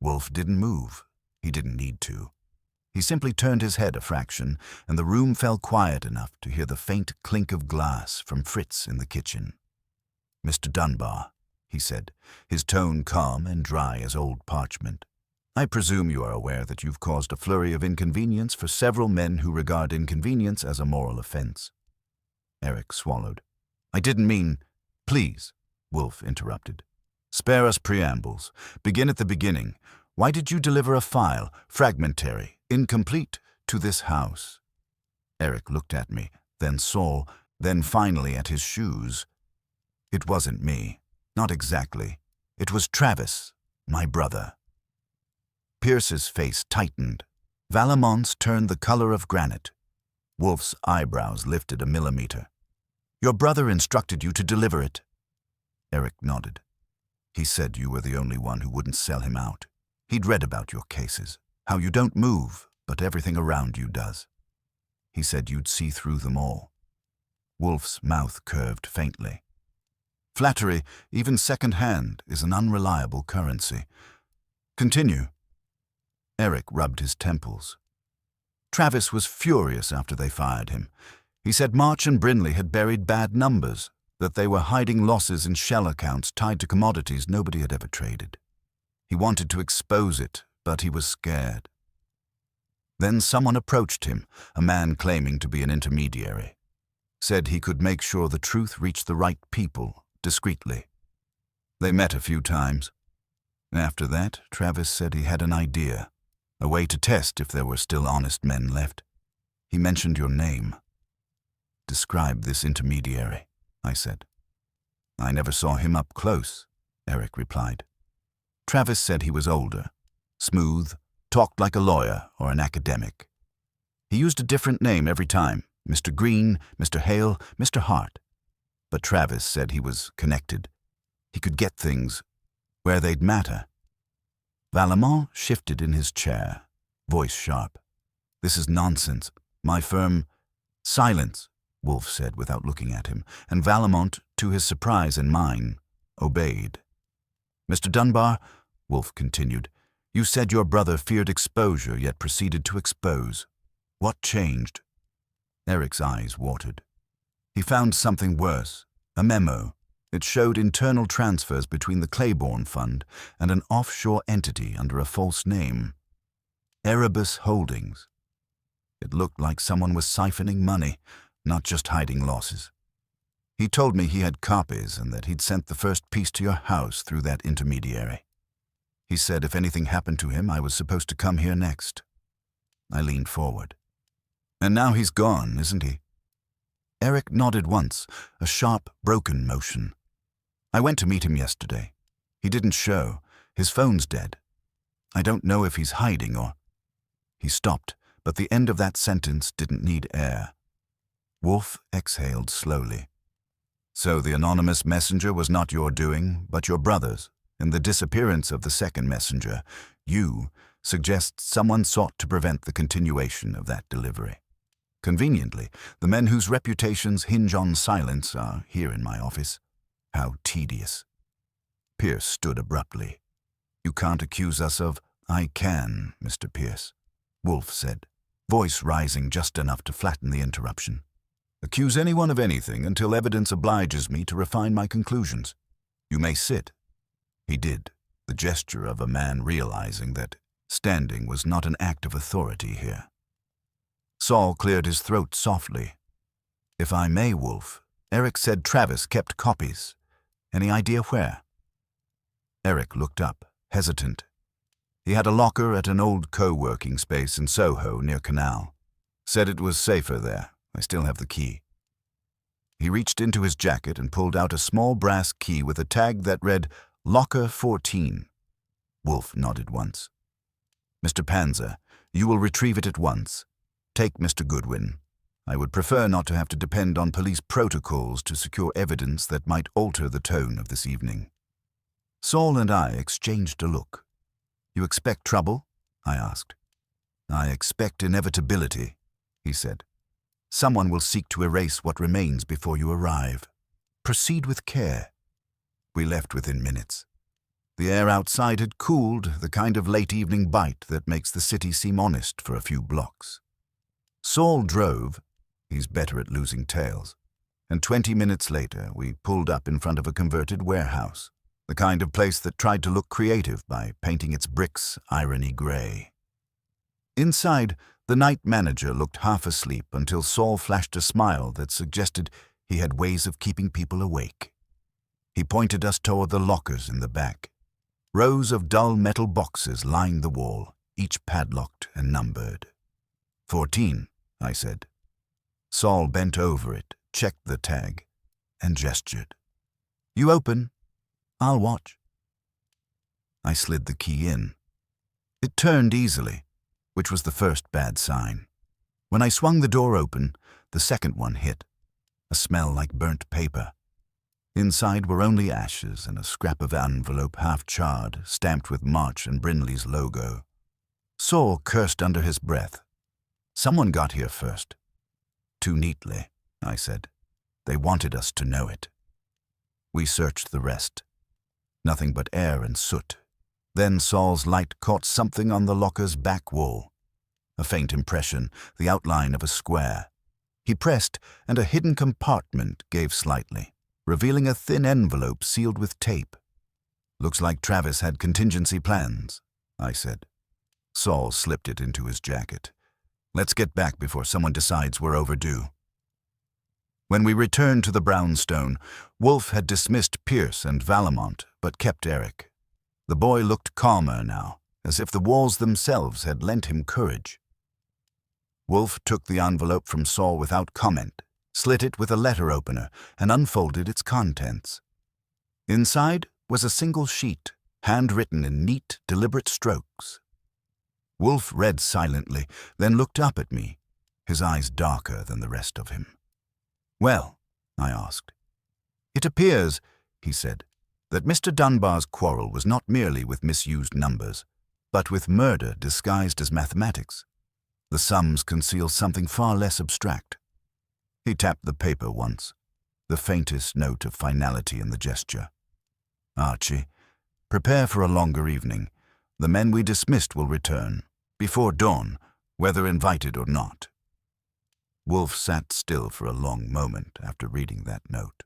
Wolfe didn't move. He didn't need to. He simply turned his head a fraction, and the room fell quiet enough to hear the faint clink of glass from Fritz in the kitchen. "Mr. Dunbar," he said, his tone calm and dry as old parchment, "I presume you are aware that you've caused a flurry of inconvenience for several men who regard inconvenience as a moral offense." Eric swallowed. "I didn't mean—" "Please," Wolfe interrupted. "Spare us preambles. Begin at the beginning. Why did you deliver a file, fragmentary, incomplete, to this house?" Eric looked at me, then Saul, then finally at his shoes. "It wasn't me. Not exactly. It was Travis, my brother." Pierce's face tightened. Valamont's turned the color of granite. Wolfe's eyebrows lifted a millimeter. "Your brother instructed you to deliver it." Eric nodded. "He said you were the only one who wouldn't sell him out. He'd read about your cases, how you don't move, but everything around you does. He said you'd see through them all." Wolfe's mouth curved faintly. "Flattery, even second-hand, is an unreliable currency. Continue." Eric rubbed his temples. "Travis was furious after they fired him. He said March and Brinley had buried bad numbers, that they were hiding losses in shell accounts tied to commodities nobody had ever traded. He wanted to expose it, but he was scared. Then someone approached him, a man claiming to be an intermediary. Said he could make sure the truth reached the right people, discreetly. They met a few times. After that, Travis said he had an idea, a way to test if there were still honest men left. He mentioned your name." "Describe this intermediary," I said. "I never saw him up close," Eric replied. Travis said he was older, smooth, talked like a lawyer or an academic. He used a different name every time, Mr. Green, Mr. Hale, Mr. Hart. But Travis said he was connected. He could get things where they'd matter. Valamont shifted in his chair, voice sharp. "This is nonsense. My firm—" "Silence," Wolfe said without looking at him, and Valamont, to his surprise and mine, obeyed. "Mr. Dunbar," Wolfe continued, "you said your brother feared exposure yet proceeded to expose. What changed?" Eric's eyes watered. "He found something worse, a memo. It showed internal transfers between the Claiborne Fund and an offshore entity under a false name. Erebus Holdings. It looked like someone was siphoning money, not just hiding losses. He told me he had copies and that he'd sent the first piece to your house through that intermediary. He said if anything happened to him, I was supposed to come here next." I leaned forward. "And now he's gone, isn't he?" Eric nodded once, a sharp, broken motion. "I went to meet him yesterday. He didn't show. His phone's dead. I don't know if he's hiding or—" He stopped, but the end of that sentence didn't need air. Wolfe exhaled slowly. "So the anonymous messenger was not your doing, but your brother's, and the disappearance of the second messenger, you, suggests someone sought to prevent the continuation of that delivery. Conveniently, the men whose reputations hinge on silence are here in my office. How tedious." Pierce stood abruptly. "You can't accuse us of—" "I can, Mr. Pierce," Wolfe said, voice rising just enough to flatten the interruption. "Accuse anyone of anything until evidence obliges me to refine my conclusions. You may sit." He did, the gesture of a man realizing that standing was not an act of authority here. Saul cleared his throat softly. "If I may, Wolfe, Eric said Travis kept copies. Any idea where?" Eric looked up, hesitant. He had a locker at an old co-working space in Soho near Canal. Said it was safer there. I still have the key. He reached into his jacket and pulled out a small brass key with a tag that read Locker 14. Wolfe nodded once. "Mr. Panzer, you will retrieve it at once. Take Mr. Goodwin. I would prefer not to have to depend on police protocols to secure evidence that might alter the tone of this evening." Saul and I exchanged a look. "You expect trouble?" I asked. "I expect inevitability," he said. "Someone will seek to erase what remains before you arrive. Proceed with care." We left within minutes. The air outside had cooled, the kind of late-evening bite that makes the city seem honest for a few blocks. Saul drove. He's better at losing tails. And 20 minutes later, we pulled up in front of a converted warehouse, the kind of place that tried to look creative by painting its bricks irony gray. Inside, the night manager looked half asleep until Saul flashed a smile that suggested he had ways of keeping people awake. He pointed us toward the lockers in the back. Rows of dull metal boxes lined the wall, each padlocked and numbered. 14, I said. Saul bent over it, checked the tag, and gestured. You open. I'll watch. I slid the key in. It turned easily, which was the first bad sign. When I swung the door open, the second one hit, a smell like burnt paper. Inside were only ashes and a scrap of envelope half charred, stamped with March and Brinley's logo. Saul cursed under his breath. Someone got here first. Too neatly, I said. They wanted us to know it. We searched the rest. Nothing but air and soot. Then Saul's light caught something on the locker's back wall. A faint impression, the outline of a square. He pressed, and a hidden compartment gave slightly, revealing a thin envelope sealed with tape. Looks like Travis had contingency plans, I said. Saul slipped it into his jacket. Let's get back before someone decides we're overdue. When we returned to the brownstone, Wolfe had dismissed Pierce and Valamont, but kept Eric. The boy looked calmer now, as if the walls themselves had lent him courage. Wolfe took the envelope from Saul without comment, slit it with a letter opener, and unfolded its contents. Inside was a single sheet, handwritten in neat, deliberate strokes. Wolfe read silently, then looked up at me, his eyes darker than the rest of him. Well, I asked. It appears, he said, that Mr. Dunbar's quarrel was not merely with misused numbers, but with murder disguised as mathematics. The sums conceal something far less abstract. He tapped the paper once, the faintest note of finality in the gesture. Archie, prepare for a longer evening. The men we dismissed will return, before dawn, whether invited or not. Wolfe sat still for a long moment after reading that note,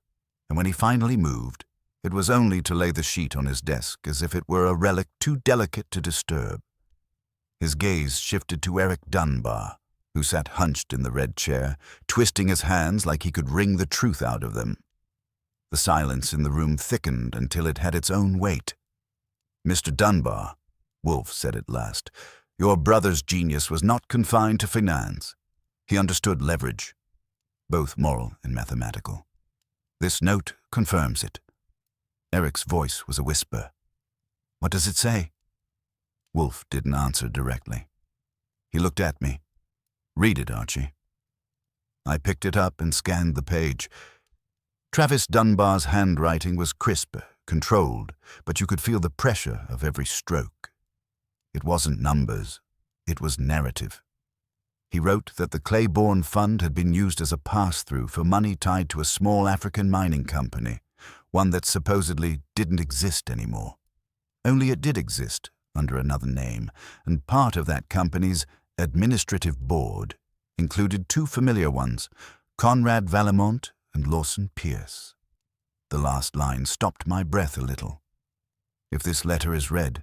and when he finally moved, it was only to lay the sheet on his desk as if it were a relic too delicate to disturb. His gaze shifted to Eric Dunbar, who sat hunched in the red chair, twisting his hands like he could wring the truth out of them. The silence in the room thickened until it had its own weight. Mr. Dunbar, Wolfe said at last, your brother's genius was not confined to finance. He understood leverage, both moral and mathematical. This note confirms it. Eric's voice was a whisper. What does it say? Wolfe didn't answer directly. He looked at me. Read it, Archie. I picked it up and scanned the page. Travis Dunbar's handwriting was crisp, controlled, but you could feel the pressure of every stroke. It wasn't numbers. It was narrative. He wrote that the Claiborne Fund had been used as a pass-through for money tied to a small African mining company, one that supposedly didn't exist anymore. Only it did exist, under another name, and part of that company's administrative board included two familiar ones, Conrad Valamont and Lawson Pierce. The last line stopped my breath a little. If this letter is read,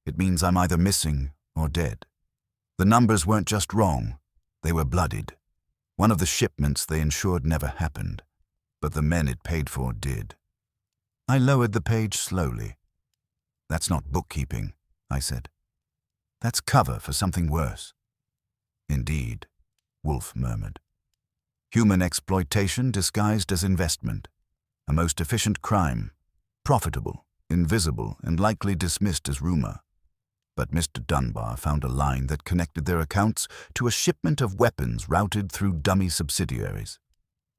it means I'm either missing or dead. The numbers weren't just wrong. They were bloodied. One of the shipments they insured never happened, but the men it paid for did. I lowered the page slowly. That's not bookkeeping, I said. That's cover for something worse. Indeed, Wolfe murmured. Human exploitation disguised as investment. A most efficient crime. Profitable, invisible, and likely dismissed as rumor. But Mr. Dunbar found a line that connected their accounts to a shipment of weapons routed through dummy subsidiaries.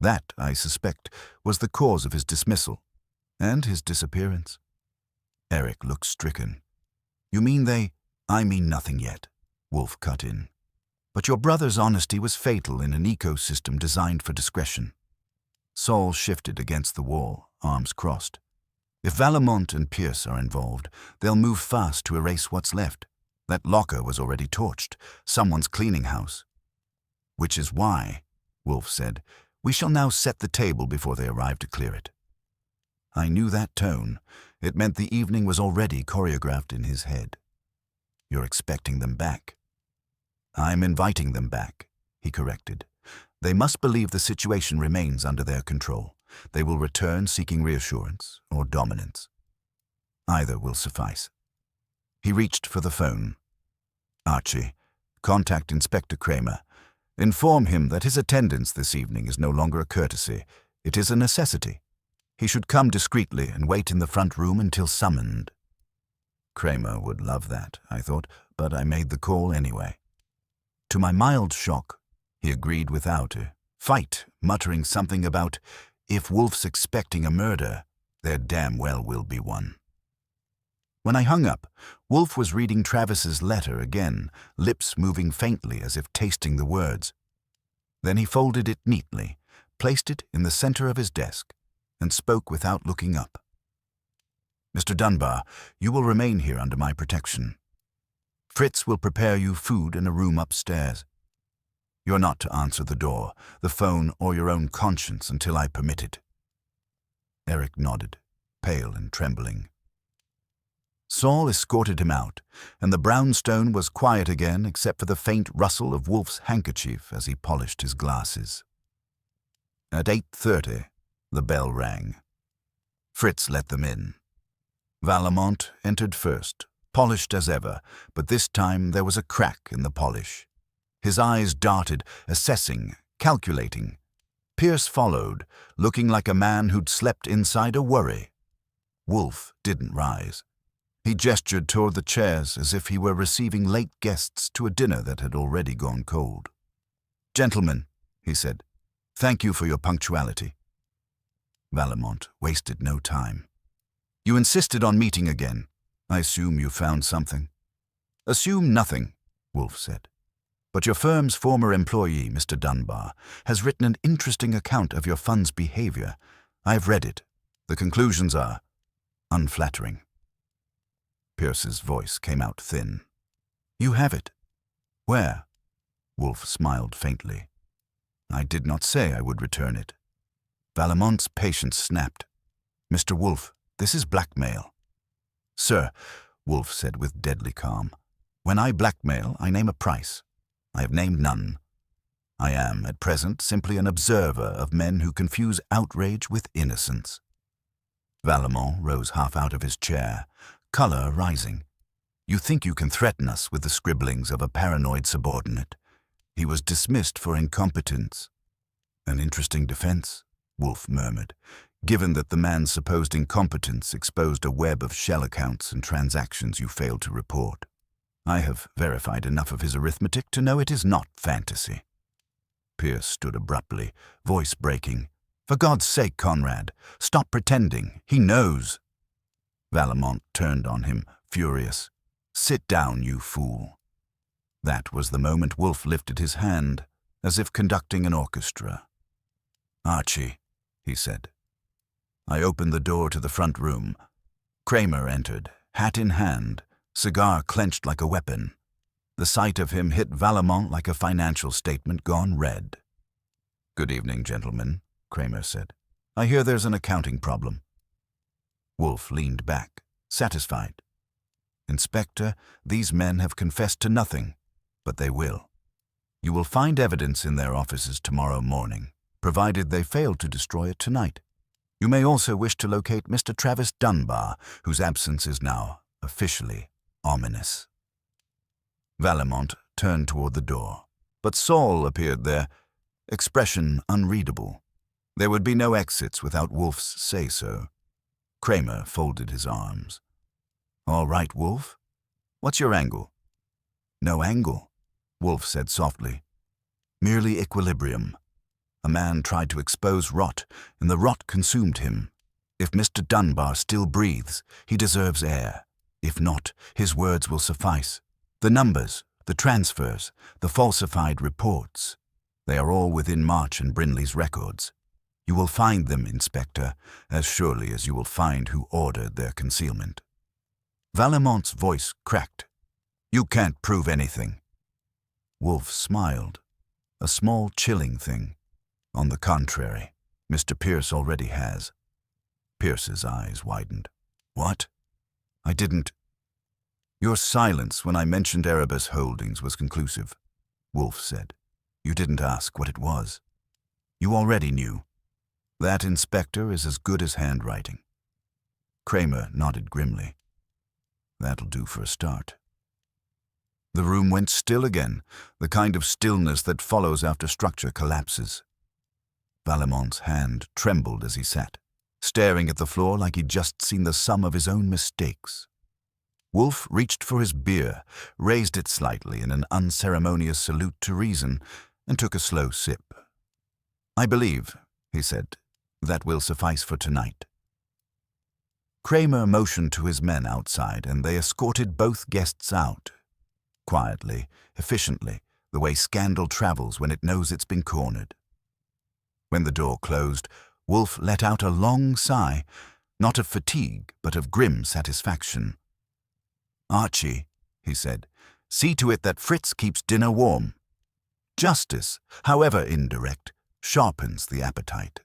That, I suspect, was the cause of his dismissal and his disappearance. Eric looked stricken. You mean they— I mean nothing yet, Wolfe cut in. But your brother's honesty was fatal in an ecosystem designed for discretion. Saul shifted against the wall, arms crossed. If Valmont and Pierce are involved, they'll move fast to erase what's left. That locker was already torched. Someone's cleaning house. Which is why, Wolfe said, we shall now set the table before they arrive to clear it. I knew that tone. It meant the evening was already choreographed in his head. You're expecting them back. I'm inviting them back, he corrected. They must believe the situation remains under their control. They will return seeking reassurance or dominance. Either will suffice. He reached for the phone. Archie, contact Inspector Kramer. Inform him that his attendance this evening is no longer a courtesy. It is a necessity. He should come discreetly and wait in the front room until summoned. Kramer would love that, I thought, but I made the call anyway. To my mild shock, he agreed without a fight, muttering something about, if Wolfe's expecting a murder, there damn well will be one. When I hung up, Wolfe was reading Travis's letter again, lips moving faintly as if tasting the words. Then he folded it neatly, placed it in the center of his desk, and spoke without looking up. Mr. Dunbar, you will remain here under my protection. Fritz will prepare you food in a room upstairs. You're not to answer the door, the phone, or your own conscience until I permit it. Eric nodded, pale and trembling. Saul escorted him out, and the brownstone was quiet again except for the faint rustle of Wolfe's handkerchief as he polished his glasses. At 8:30, the bell rang. Fritz let them in. Valmont entered first, polished as ever, but this time there was a crack in the polish. His eyes darted, assessing, calculating. Pierce followed, looking like a man who'd slept inside a worry. Wolfe didn't rise. He gestured toward the chairs as if he were receiving late guests to a dinner that had already gone cold. "Gentlemen," he said, "thank you for your punctuality." Valmont wasted no time. "You insisted on meeting again. I assume you found something." "Assume nothing," Wolfe said. "But your firm's former employee, Mr. Dunbar, has written an interesting account of your fund's behavior. I've read it. The conclusions are unflattering." Pierce's voice came out thin. "You have it." "Where?" Wolfe smiled faintly. "I did not say I would return it." Valmont's patience snapped. "Mr. Wolfe, this is blackmail." "Sir," Wolfe said with deadly calm, "when I blackmail, I name a price. I have named none. I am, at present, simply an observer of men who confuse outrage with innocence." Valmont rose half out of his chair, color rising. "You think you can threaten us with the scribblings of a paranoid subordinate." He was dismissed for incompetence. "An interesting defense," Wolfe murmured, "given that the man's supposed incompetence exposed a web of shell accounts and transactions you failed to report. I have verified enough of his arithmetic to know it is not fantasy." Pierce stood abruptly, voice breaking. "For God's sake, Conrad, stop pretending. He knows." Valmont turned on him, furious. "Sit down, you fool." That was the moment Wolfe lifted his hand, as if conducting an orchestra. "Archie," he said. I opened the door to the front room. Kramer entered, hat in hand, cigar clenched like a weapon. The sight of him hit Valmont like a financial statement gone red. "Good evening, gentlemen," Kramer said. "I hear there's an accounting problem." Wolfe leaned back, satisfied. "Inspector, these men have confessed to nothing, but they will. You will find evidence in their offices tomorrow morning, provided they fail to destroy it tonight. You may also wish to locate Mr. Travis Dunbar, whose absence is now officially ominous." Valmont turned toward the door, but Saul appeared there, expression unreadable. There would be no exits without Wolfe's say-so. Kramer folded his arms. "All right, Wolfe. What's your angle?" "No angle," Wolfe said softly. "Merely equilibrium. A man tried to expose rot, and the rot consumed him. If Mr. Dunbar still breathes, he deserves air. If not, his words will suffice. The numbers, the transfers, the falsified reports, they are all within March and Brinley's records. You will find them, Inspector, as surely as you will find who ordered their concealment. Vallemont's voice cracked. You can't prove anything. Wolfe smiled. A small, chilling thing. On the contrary, Mr. Pierce already has. Pierce's eyes widened. What? I didn't. Your silence when I mentioned Erebus Holdings was conclusive, Wolfe said. You didn't ask what it was. You already knew. That inspector is as good as handwriting. Kramer nodded grimly. That'll do for a start. The room went still again, the kind of stillness that follows after structure collapses. Vallemont's hand trembled as he sat, staring at the floor like he'd just seen the sum of his own mistakes. Wolfe reached for his beer, raised it slightly in an unceremonious salute to reason, and took a slow sip. I believe, he said, that will suffice for tonight. Kramer motioned to his men outside, and they escorted both guests out. Quietly, efficiently, the way scandal travels when it knows it's been cornered. When the door closed, Wolfe let out a long sigh, not of fatigue, but of grim satisfaction. Archie, he said, see to it that Fritz keeps dinner warm. Justice, however indirect, sharpens the appetite.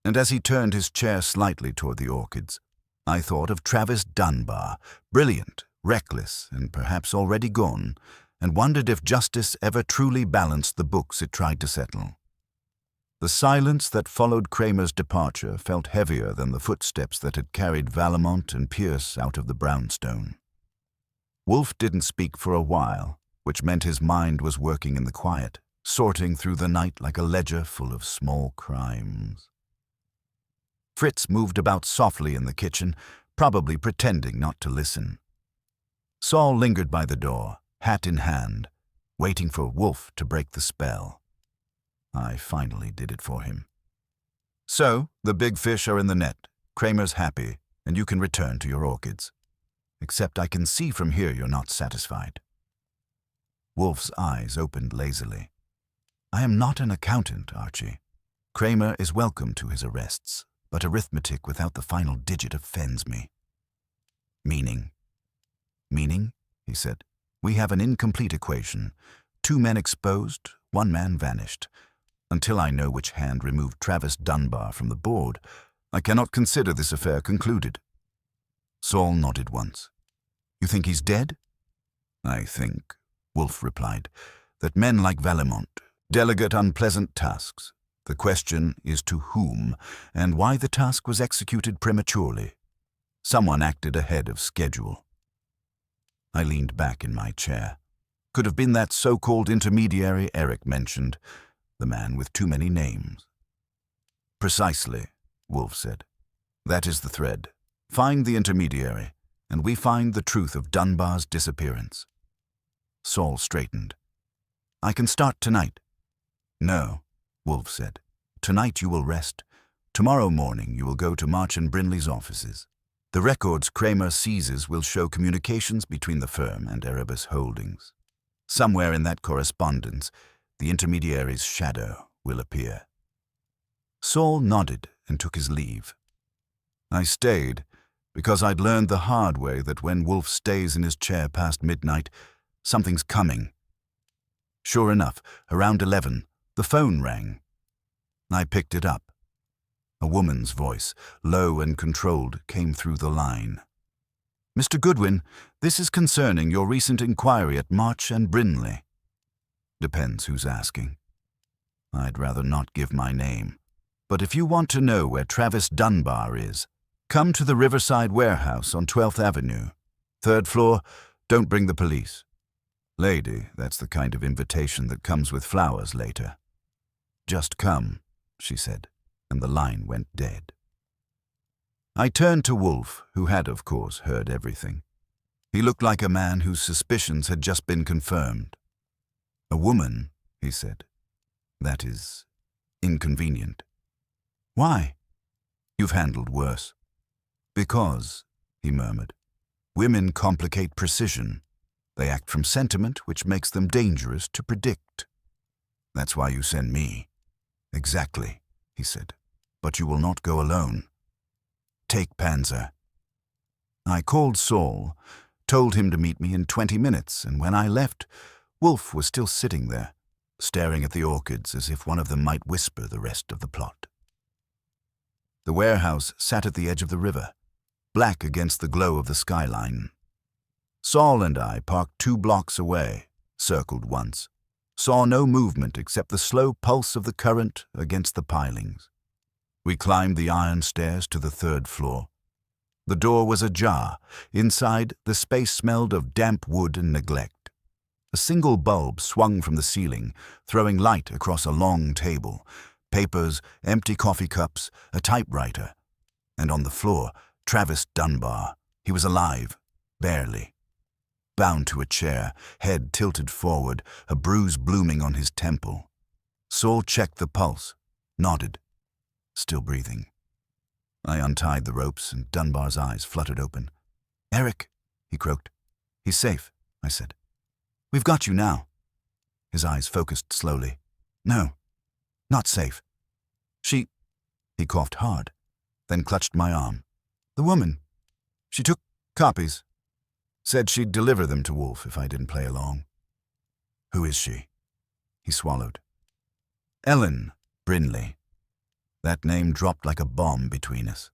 And as he turned his chair slightly toward the orchids, I thought of Travis Dunbar, brilliant, reckless, and perhaps already gone, and wondered if justice ever truly balanced the books it tried to settle. The silence that followed Kramer's departure felt heavier than the footsteps that had carried Vallemont and Pierce out of the brownstone. Wolfe didn't speak for a while, which meant his mind was working in the quiet, sorting through the night like a ledger full of small crimes. Fritz moved about softly in the kitchen, probably pretending not to listen. Saul lingered by the door, hat in hand, waiting for Wolfe to break the spell. I finally did it for him. So, the big fish are in the net, Kramer's happy, and you can return to your orchids. Except I can see from here you're not satisfied. Wolfe's eyes opened lazily. I am not an accountant, Archie. Kramer is welcome to his arrests, but arithmetic without the final digit offends me. Meaning? Meaning, he said. We have an incomplete equation. 2 men exposed, 1 man vanished. Until I know which hand removed Travis Dunbar from the board, I cannot consider this affair concluded. Saul nodded once. You think he's dead? I think, Wolfe replied, that men like Vallemont delegate unpleasant tasks. The question is to whom, and why the task was executed prematurely. Someone acted ahead of schedule. I leaned back in my chair. Could have been that so-called intermediary Eric mentioned, the man with too many names. Precisely, Wolfe said. That is the thread. Find the intermediary, and we find the truth of Dunbar's disappearance. Saul straightened. I can start tonight. No, Wolfe said. Tonight you will rest. Tomorrow morning you will go to March and Brinley's offices. The records Kramer seizes will show communications between the firm and Erebus Holdings. Somewhere in that correspondence, the intermediary's shadow will appear. Saul nodded and took his leave. I stayed because I'd learned the hard way that when Wolfe stays in his chair past midnight, something's coming. Sure enough, around 11, the phone rang. I picked it up. A woman's voice, low and controlled, came through the line. Mr. Goodwin, this is concerning your recent inquiry at March and Brinley. Depends who's asking. I'd rather not give my name. But if you want to know where Travis Dunbar is, come to the Riverside Warehouse on 12th Avenue. 3rd floor, don't bring the police. Lady, that's the kind of invitation that comes with flowers later. Just come, she said, and the line went dead. I turned to Wolfe, who had, of course, heard everything. He looked like a man whose suspicions had just been confirmed. A woman, he said. That is inconvenient. Why? You've handled worse. Because, he murmured, women complicate precision. They act from sentiment, which makes them dangerous to predict. That's why you send me. Exactly, he said, "but you will not go alone. Take Panzer." I called Saul, told him to meet me in 20 minutes, and when I left, Wolfe was still sitting there, staring at the orchids as if one of them might whisper the rest of the plot. The warehouse sat at the edge of the river, black against the glow of the skyline. Saul and I parked 2 blocks away, circled once, saw no movement except the slow pulse of the current against the pilings. We climbed the iron stairs to the 3rd floor. The door was ajar. Inside, the space smelled of damp wood and neglect. A single bulb swung from the ceiling, throwing light across a long table. Papers, empty coffee cups, a typewriter. And on the floor, Travis Dunbar. He was alive, barely. Bound to a chair, head tilted forward, a bruise blooming on his temple. Saul checked the pulse, nodded. Still breathing. I untied the ropes and Dunbar's eyes fluttered open. "Eric," he croaked. "He's safe," I said. "We've got you now." His eyes focused slowly. "No, not safe. She—" He coughed hard, then clutched my arm. "The woman. She took copies. Said she'd deliver them to Wolfe if I didn't play along." "Who is she?" He swallowed. "Ellen Brindley." That name dropped like a bomb between us.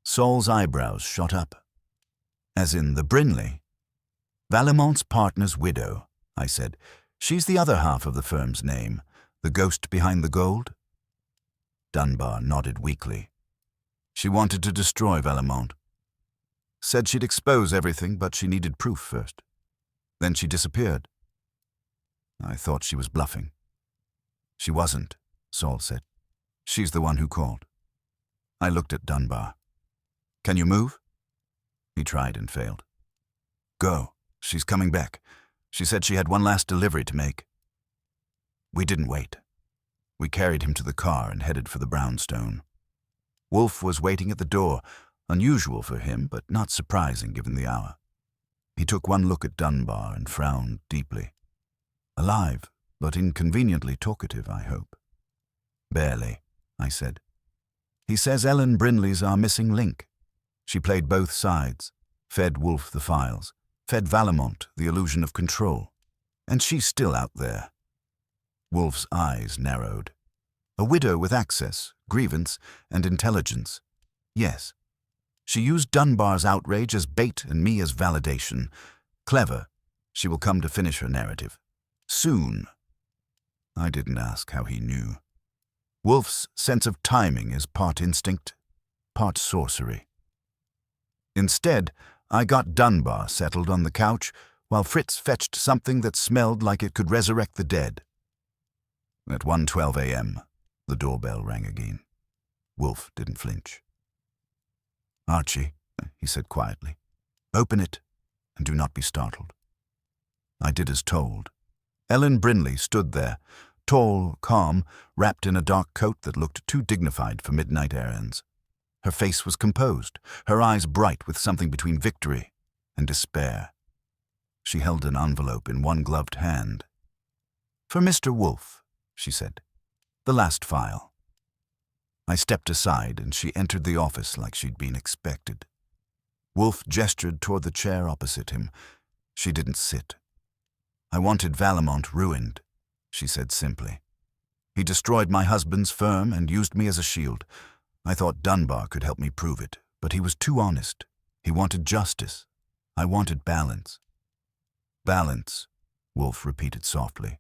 Saul's eyebrows shot up. "As in the Brindley?" "Valimont's partner's widow," I said. "She's the other half of the firm's name, the ghost behind the gold." Dunbar nodded weakly. "She wanted to destroy Valimont. Said she'd expose everything, but she needed proof first. Then she disappeared. I thought she was bluffing." "She wasn't," Saul said. "She's the one who called." I looked at Dunbar. "Can you move?" He tried and failed. "Go. She's coming back. She said she had one last delivery to make." We didn't wait. We carried him to the car and headed for the brownstone. Wolfe was waiting at the door, unusual for him, but not surprising given the hour. He took one look at Dunbar and frowned deeply. Alive, but inconveniently talkative, I hope. "Barely," I said. "He says Ellen Brindley's our missing link. She played both sides, fed Wolfe the files, fed Valimont the illusion of control. And she's still out there." Wolfe's eyes narrowed. "A widow with access, grievance, and intelligence. Yes. She used Dunbar's outrage as bait and me as validation. Clever. She will come to finish her narrative. Soon." I didn't ask how he knew. Wolfe's sense of timing is part instinct, part sorcery. Instead, I got Dunbar settled on the couch while Fritz fetched something that smelled like it could resurrect the dead. At 1:12 a.m., the doorbell rang again. Wolfe didn't flinch. "Archie," he said quietly, "open it and do not be startled." I did as told. Ellen Brindley stood there, tall, calm, wrapped in a dark coat that looked too dignified for midnight errands. Her face was composed, her eyes bright with something between victory and despair. She held an envelope in one gloved hand. "For Mr. Wolfe," she said. "The last file." I stepped aside and she entered the office like she'd been expected. Wolfe gestured toward the chair opposite him. She didn't sit. "I wanted Valimont ruined," she said simply. "He destroyed my husband's firm and used me as a shield. I thought Dunbar could help me prove it, but he was too honest. He wanted justice. I wanted balance." "Balance," Wolfe repeated softly.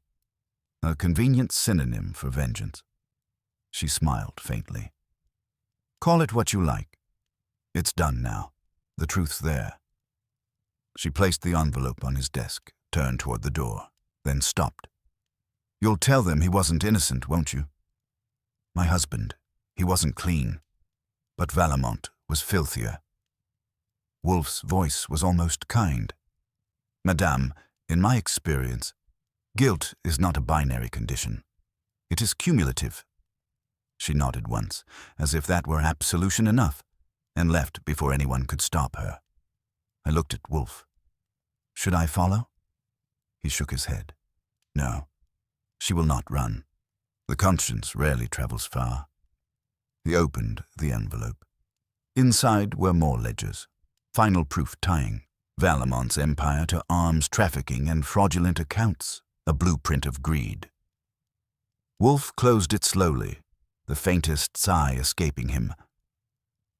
"A convenient synonym for vengeance." She smiled faintly. "Call it what you like. It's done now. The truth's there." She placed the envelope on his desk, turned toward the door, then stopped. "You'll tell them he wasn't innocent, won't you? My husband, he wasn't clean, but Valimont was filthier." Wolfe's voice was almost kind. "Madame, in my experience, guilt is not a binary condition. It is cumulative." She nodded once, as if that were absolution enough, and left before anyone could stop her. I looked at Wolfe. "Should I follow?" He shook his head. "No, she will not run. The conscience rarely travels far." He opened the envelope. Inside were more ledgers. Final proof tying Valamont's empire to arms trafficking and fraudulent accounts, a blueprint of greed. Wolfe closed it slowly, the faintest sigh escaping him.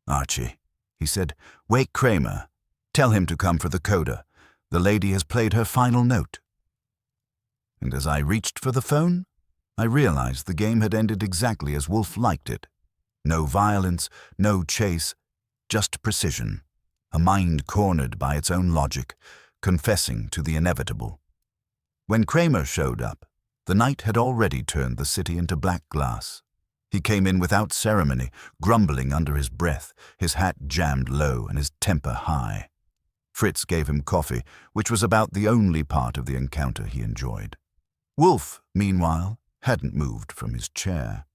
"Archie," he said, "wake Kramer. Tell him to come for the coda. The lady has played her final note." And as I reached for the phone, I realized the game had ended exactly as Wolfe liked it. No violence, no chase, just precision. A mind cornered by its own logic, confessing to the inevitable. When Kramer showed up, the night had already turned the city into black glass. He came in without ceremony, grumbling under his breath, his hat jammed low and his temper high. Fritz gave him coffee, which was about the only part of the encounter he enjoyed. Wolfe, meanwhile, hadn't moved from his chair.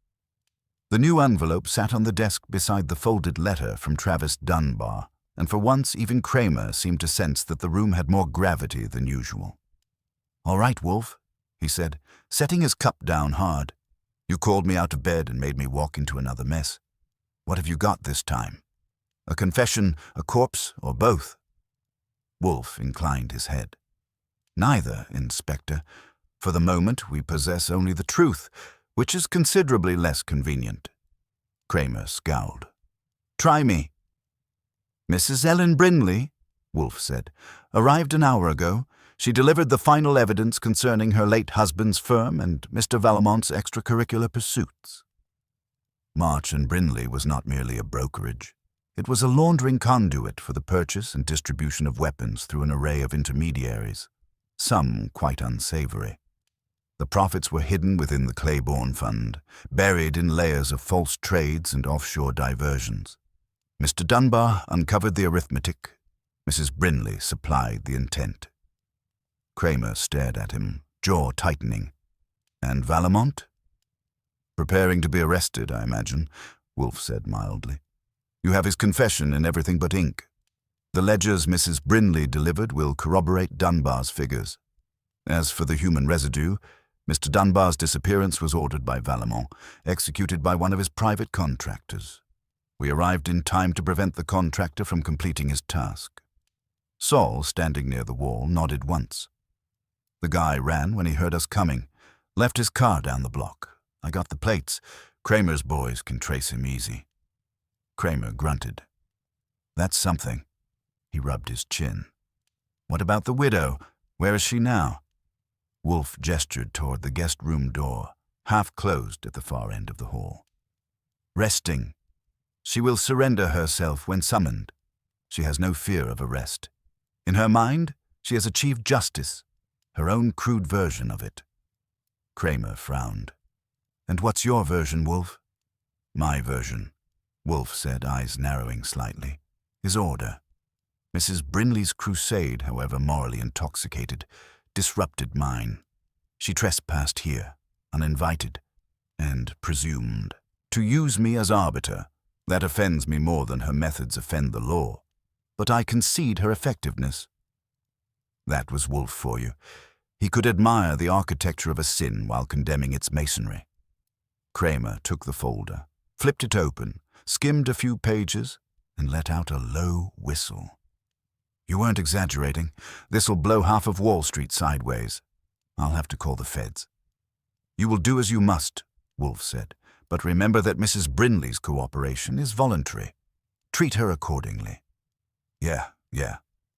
The new envelope sat on the desk beside the folded letter from Travis Dunbar, and for once even Kramer seemed to sense that the room had more gravity than usual. "All right, Wolfe," he said, setting his cup down hard. "You called me out of bed and made me walk into another mess. What have you got this time? A confession, a corpse, or both?" Wolfe inclined his head. "Neither, Inspector. For the moment, we possess only the truth, which is considerably less convenient." Kramer scowled. "Try me." "Mrs. Ellen Brindley," Wolfe said, "arrived an hour ago. She delivered the final evidence concerning her late husband's firm and Mr. Valamont's extracurricular pursuits." March and Brindley was not merely a brokerage. It was a laundering conduit for the purchase and distribution of weapons through an array of intermediaries, some quite unsavory. The profits were hidden within the Claiborne Fund, buried in layers of false trades and offshore diversions. Mr. Dunbar uncovered the arithmetic. Mrs. Brindley supplied the intent. Kramer stared at him, jaw tightening. "And Valamont?" "Preparing to be arrested, I imagine," Wolfe said mildly. "You have his confession in everything but ink. The ledgers Mrs. Brindley delivered will corroborate Dunbar's figures. As for the human residue, Mr. Dunbar's disappearance was ordered by Valamont, executed by one of his private contractors. We arrived in time to prevent the contractor from completing his task." Saul, standing near the wall, nodded once. "The guy ran when he heard us coming, left his car down the block. I got the plates. Kramer's boys can trace him easy." Kramer grunted. "That's something." He rubbed his chin. "What about the widow? Where is she now?" Wolfe gestured toward the guest room door, half closed at the far end of the hall. "Resting. She will surrender herself when summoned. She has no fear of arrest. In her mind, she has achieved justice, her own crude version of it." Kramer frowned. "And what's your version, Wolfe?" "My version," Wolfe said, eyes narrowing slightly, "is order. Mrs. Brindley's crusade, however morally intoxicated, disrupted mine. She trespassed here, uninvited, and presumed to use me as arbiter. That offends me more than her methods offend the law, but I concede her effectiveness." That was Wolfe for you. He could admire the architecture of a sin while condemning its masonry. Kramer took the folder, flipped it open, skimmed a few pages, and let out a low whistle. "You weren't exaggerating. This'll blow half of Wall Street sideways. I'll have to call the feds." "You will do as you must," Wolfe said, "but remember that Mrs. Brindley's cooperation is voluntary. Treat her accordingly." Yeah,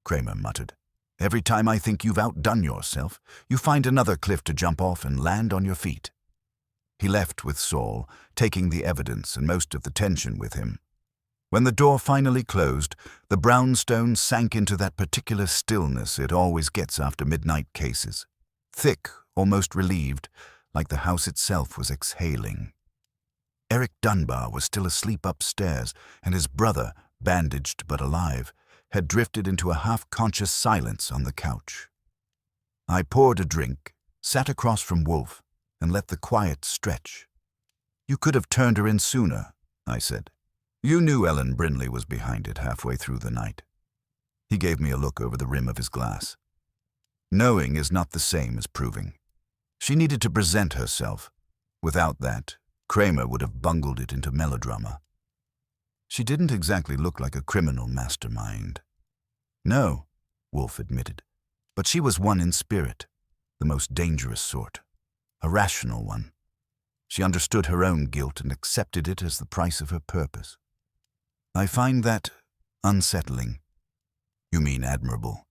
Kramer muttered. "Every time I think you've outdone yourself, you find another cliff to jump off and land on your feet." He left with Saul, taking the evidence and most of the tension with him. When the door finally closed, the brownstone sank into that particular stillness it always gets after midnight cases. Thick, almost relieved, like the house itself was exhaling. Eric Dunbar was still asleep upstairs, and his brother, bandaged but alive, had drifted into a half-conscious silence on the couch. I poured a drink, sat across from Wolfe, and let the quiet stretch. "You could have turned her in sooner," I said. "You knew Ellen Brindley was behind it halfway through the night." He gave me a look over the rim of his glass. "Knowing is not the same as proving. She needed to present herself. Without that, Kramer would have bungled it into melodrama. She didn't exactly look like a criminal mastermind. No, Wolfe admitted, but she was one in spirit, the most dangerous sort, a rational one. She understood her own guilt and accepted it as the price of her purpose. I find that unsettling. You mean admirable.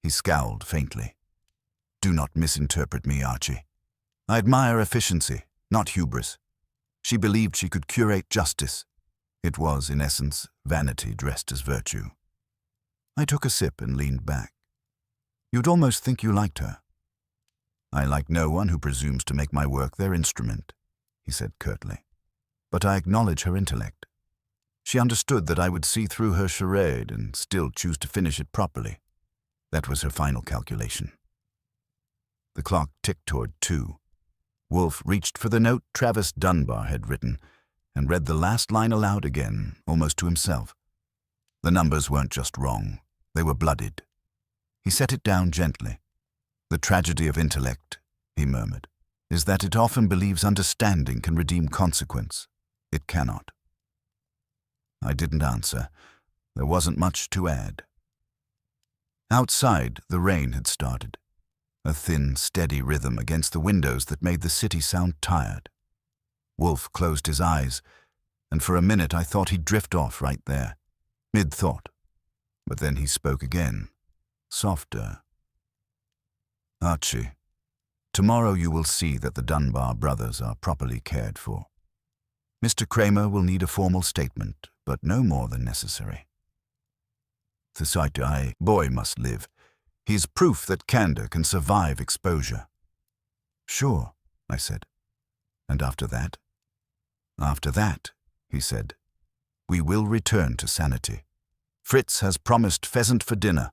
He scowled faintly. Do not misinterpret me, Archie. I admire efficiency, not hubris. She believed she could curate justice. It was, in essence, vanity dressed as virtue. I took a sip and leaned back. You'd almost think you liked her. I like no one who presumes to make my work their instrument, he said curtly. But I acknowledge her intellect. She understood that I would see through her charade and still choose to finish it properly. That was her final calculation. The clock ticked toward 2. Wolfe reached for the note Travis Dunbar had written and read the last line aloud again, almost to himself. The numbers weren't just wrong, they were blooded. He set it down gently. The tragedy of intellect, he murmured, is that it often believes understanding can redeem consequence. It cannot. I didn't answer. There wasn't much to add. Outside, the rain had started. A thin, steady rhythm against the windows that made the city sound tired. Wolfe closed his eyes, and for a minute I thought he'd drift off right there, mid-thought. But then he spoke again, softer. Archie, tomorrow you will see that the Dunbar brothers are properly cared for. Mr. Kramer will need a formal statement, but no more than necessary. The Saitai boy must live. He's proof that candor can survive exposure. Sure, I said. And after that? After that, he said, we will return to sanity. Fritz has promised pheasant for dinner.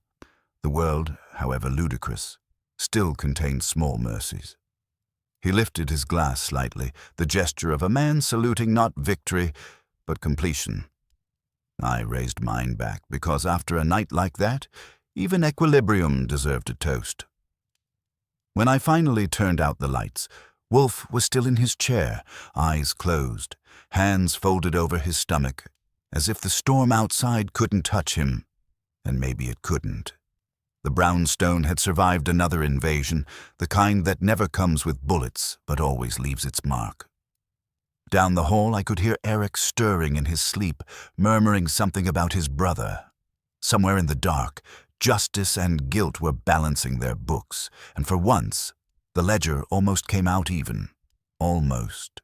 The world, however ludicrous, still contains small mercies. He lifted his glass slightly, the gesture of a man saluting not victory, but completion. I raised mine back because after a night like that, even equilibrium deserved a toast. When I finally turned out the lights, Wolfe was still in his chair, eyes closed, hands folded over his stomach, as if the storm outside couldn't touch him, and maybe it couldn't. The brownstone had survived another invasion, the kind that never comes with bullets, but always leaves its mark. Down the hall I could hear Eric stirring in his sleep, murmuring something about his brother. Somewhere in the dark, justice and guilt were balancing their books, and for once, the ledger almost came out even. Almost.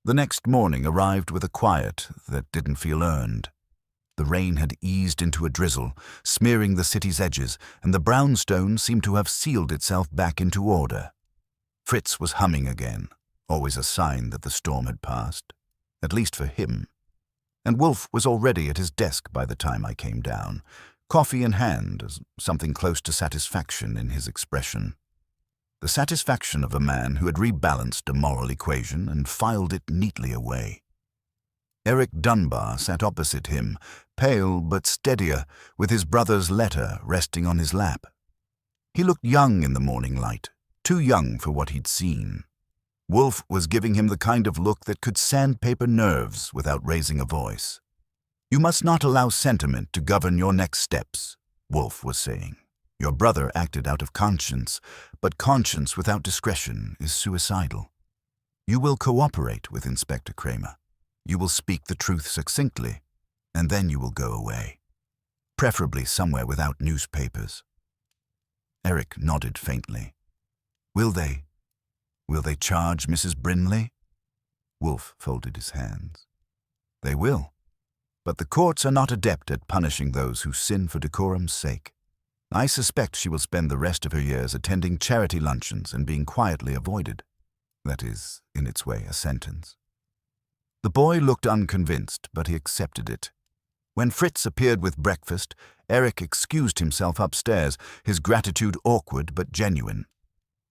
The next morning arrived with a quiet that didn't feel earned. The rain had eased into a drizzle, smearing the city's edges, and the brownstone seemed to have sealed itself back into order. Fritz was humming again, always a sign that the storm had passed, at least for him. And Wolfe was already at his desk by the time I came down, coffee in hand, something close to satisfaction in his expression. The satisfaction of a man who had rebalanced a moral equation and filed it neatly away. Eric Dunbar sat opposite him, pale but steadier, with his brother's letter resting on his lap. He looked young in the morning light, too young for what he'd seen. Wolfe was giving him the kind of look that could sandpaper nerves without raising a voice. You must not allow sentiment to govern your next steps, Wolfe was saying. Your brother acted out of conscience, but conscience without discretion is suicidal. You will cooperate with Inspector Kramer. You will speak the truth succinctly, and then you will go away. Preferably somewhere without newspapers. Eric nodded faintly. Will they charge Mrs. Brinley? Wolfe folded his hands. They will, but the courts are not adept at punishing those who sin for decorum's sake. I suspect she will spend the rest of her years attending charity luncheons and being quietly avoided. That is, in its way, a sentence. The boy looked unconvinced, but he accepted it. When Fritz appeared with breakfast, Eric excused himself upstairs, his gratitude awkward but genuine.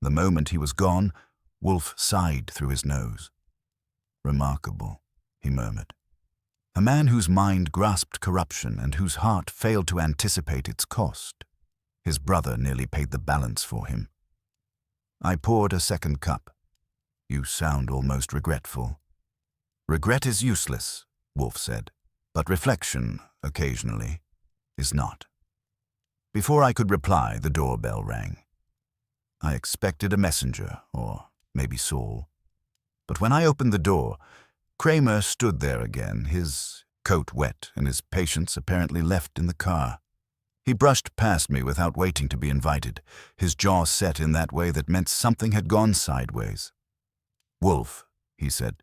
The moment he was gone, Wolfe sighed through his nose. Remarkable, he murmured. A man whose mind grasped corruption and whose heart failed to anticipate its cost. His brother nearly paid the balance for him. I poured a second cup. You sound almost regretful. Regret is useless, Wolfe said, but reflection, occasionally, is not. Before I could reply, the doorbell rang. I expected a messenger, or maybe Saul. But when I opened the door, Kramer stood there again, his coat wet and his patience apparently left in the car. He brushed past me without waiting to be invited, his jaw set in that way that meant something had gone sideways. "Wolfe," he said,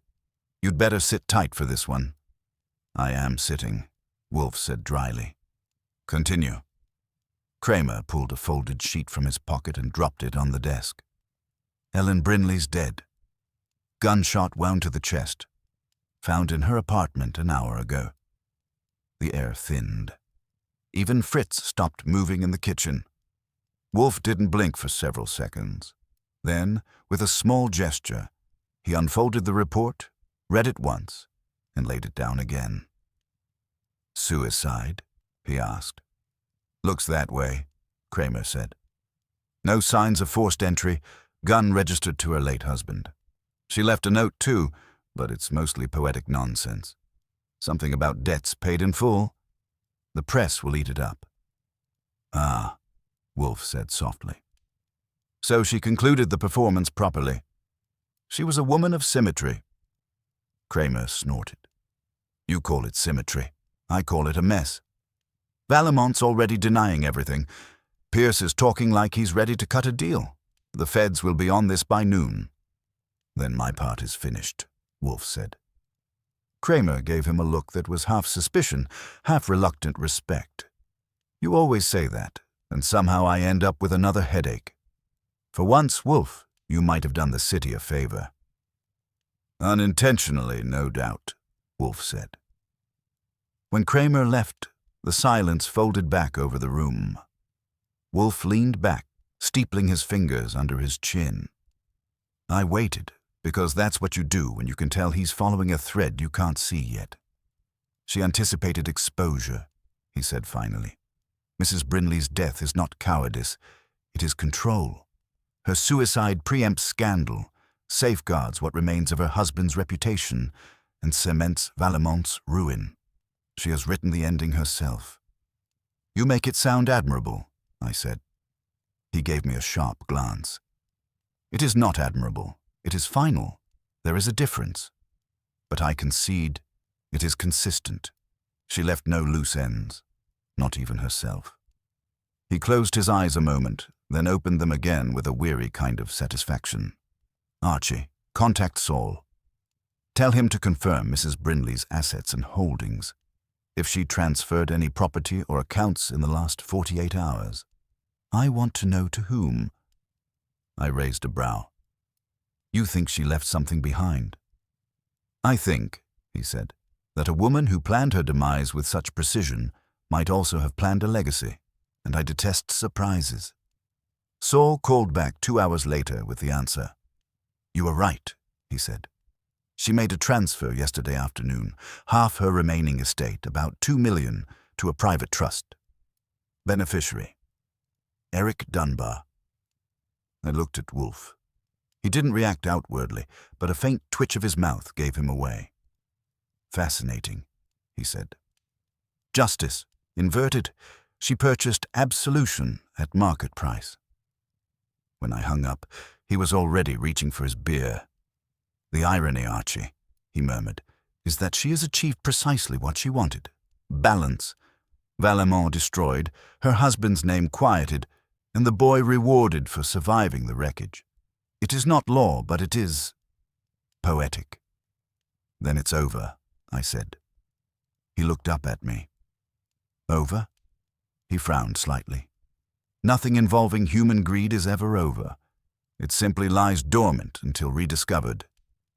"you'd better sit tight for this one." "I am sitting," Wolfe said dryly. "Continue." Kramer pulled a folded sheet from his pocket and dropped it on the desk. "Ellen Brinley's dead. Gunshot wound to the chest. Found in her apartment an hour ago." The air thinned. Even Fritz stopped moving in the kitchen. Wolfe didn't blink for several seconds. Then, with a small gesture, he unfolded the report, read it once, and laid it down again. "Suicide?" he asked. "Looks that way," Kramer said. "No signs of forced entry, gun registered to her late husband. She left a note too, but it's mostly poetic nonsense. Something about debts paid in full. The press will eat it up." "Ah," Wolfe said softly. "So she concluded the performance properly. She was a woman of symmetry." Kramer snorted. "You call it symmetry. I call it a mess. Valamont's already denying everything. Pierce is talking like he's ready to cut a deal. The feds will be on this by noon." "Then my part is finished," Wolfe said. Kramer gave him a look that was half suspicion, half reluctant respect. "You always say that, and somehow I end up with another headache. For once, Wolfe, you might have done the city a favor." "Unintentionally, no doubt," Wolfe said. When Kramer left, the silence folded back over the room. Wolfe leaned back, steepling his fingers under his chin. I waited, because that's what you do when you can tell he's following a thread you can't see yet. "She anticipated exposure," he said finally. "Mrs. Brinley's death is not cowardice, it is control. Her suicide preempts scandal, safeguards what remains of her husband's reputation, and cements Valamont's ruin. She has written the ending herself." "You make it sound admirable," I said. He gave me a sharp glance. "It is not admirable. It is final. There is a difference. But I concede it is consistent. She left no loose ends, not even herself." He closed his eyes a moment, then opened them again with a weary kind of satisfaction. "Archie, contact Saul. Tell him to confirm Mrs. Brinley's assets and holdings, if she transferred any property or accounts in the last 48 hours. I want to know to whom." I raised a brow. "You think she left something behind?" "I think," he said, "that a woman who planned her demise with such precision might also have planned a legacy, and I detest surprises." Saul called back 2 hours later with the answer. "You are right," he said. "She made a transfer yesterday afternoon, half her remaining estate, about $2 million, to a private trust. Beneficiary: Eric Dunbar." I looked at Wolfe. He didn't react outwardly, but a faint twitch of his mouth gave him away. "Fascinating," he said. "Justice, inverted. She purchased absolution at market price." When I hung up, he was already reaching for his beer. "The irony, Archie," he murmured, "is that she has achieved precisely what she wanted. Balance. Valamont destroyed, her husband's name quieted, and the boy rewarded for surviving the wreckage. It is not law, but it is poetic." "Then it's over," I said. He looked up at me. "Over?" He frowned slightly. "Nothing involving human greed is ever over. It simply lies dormant until rediscovered.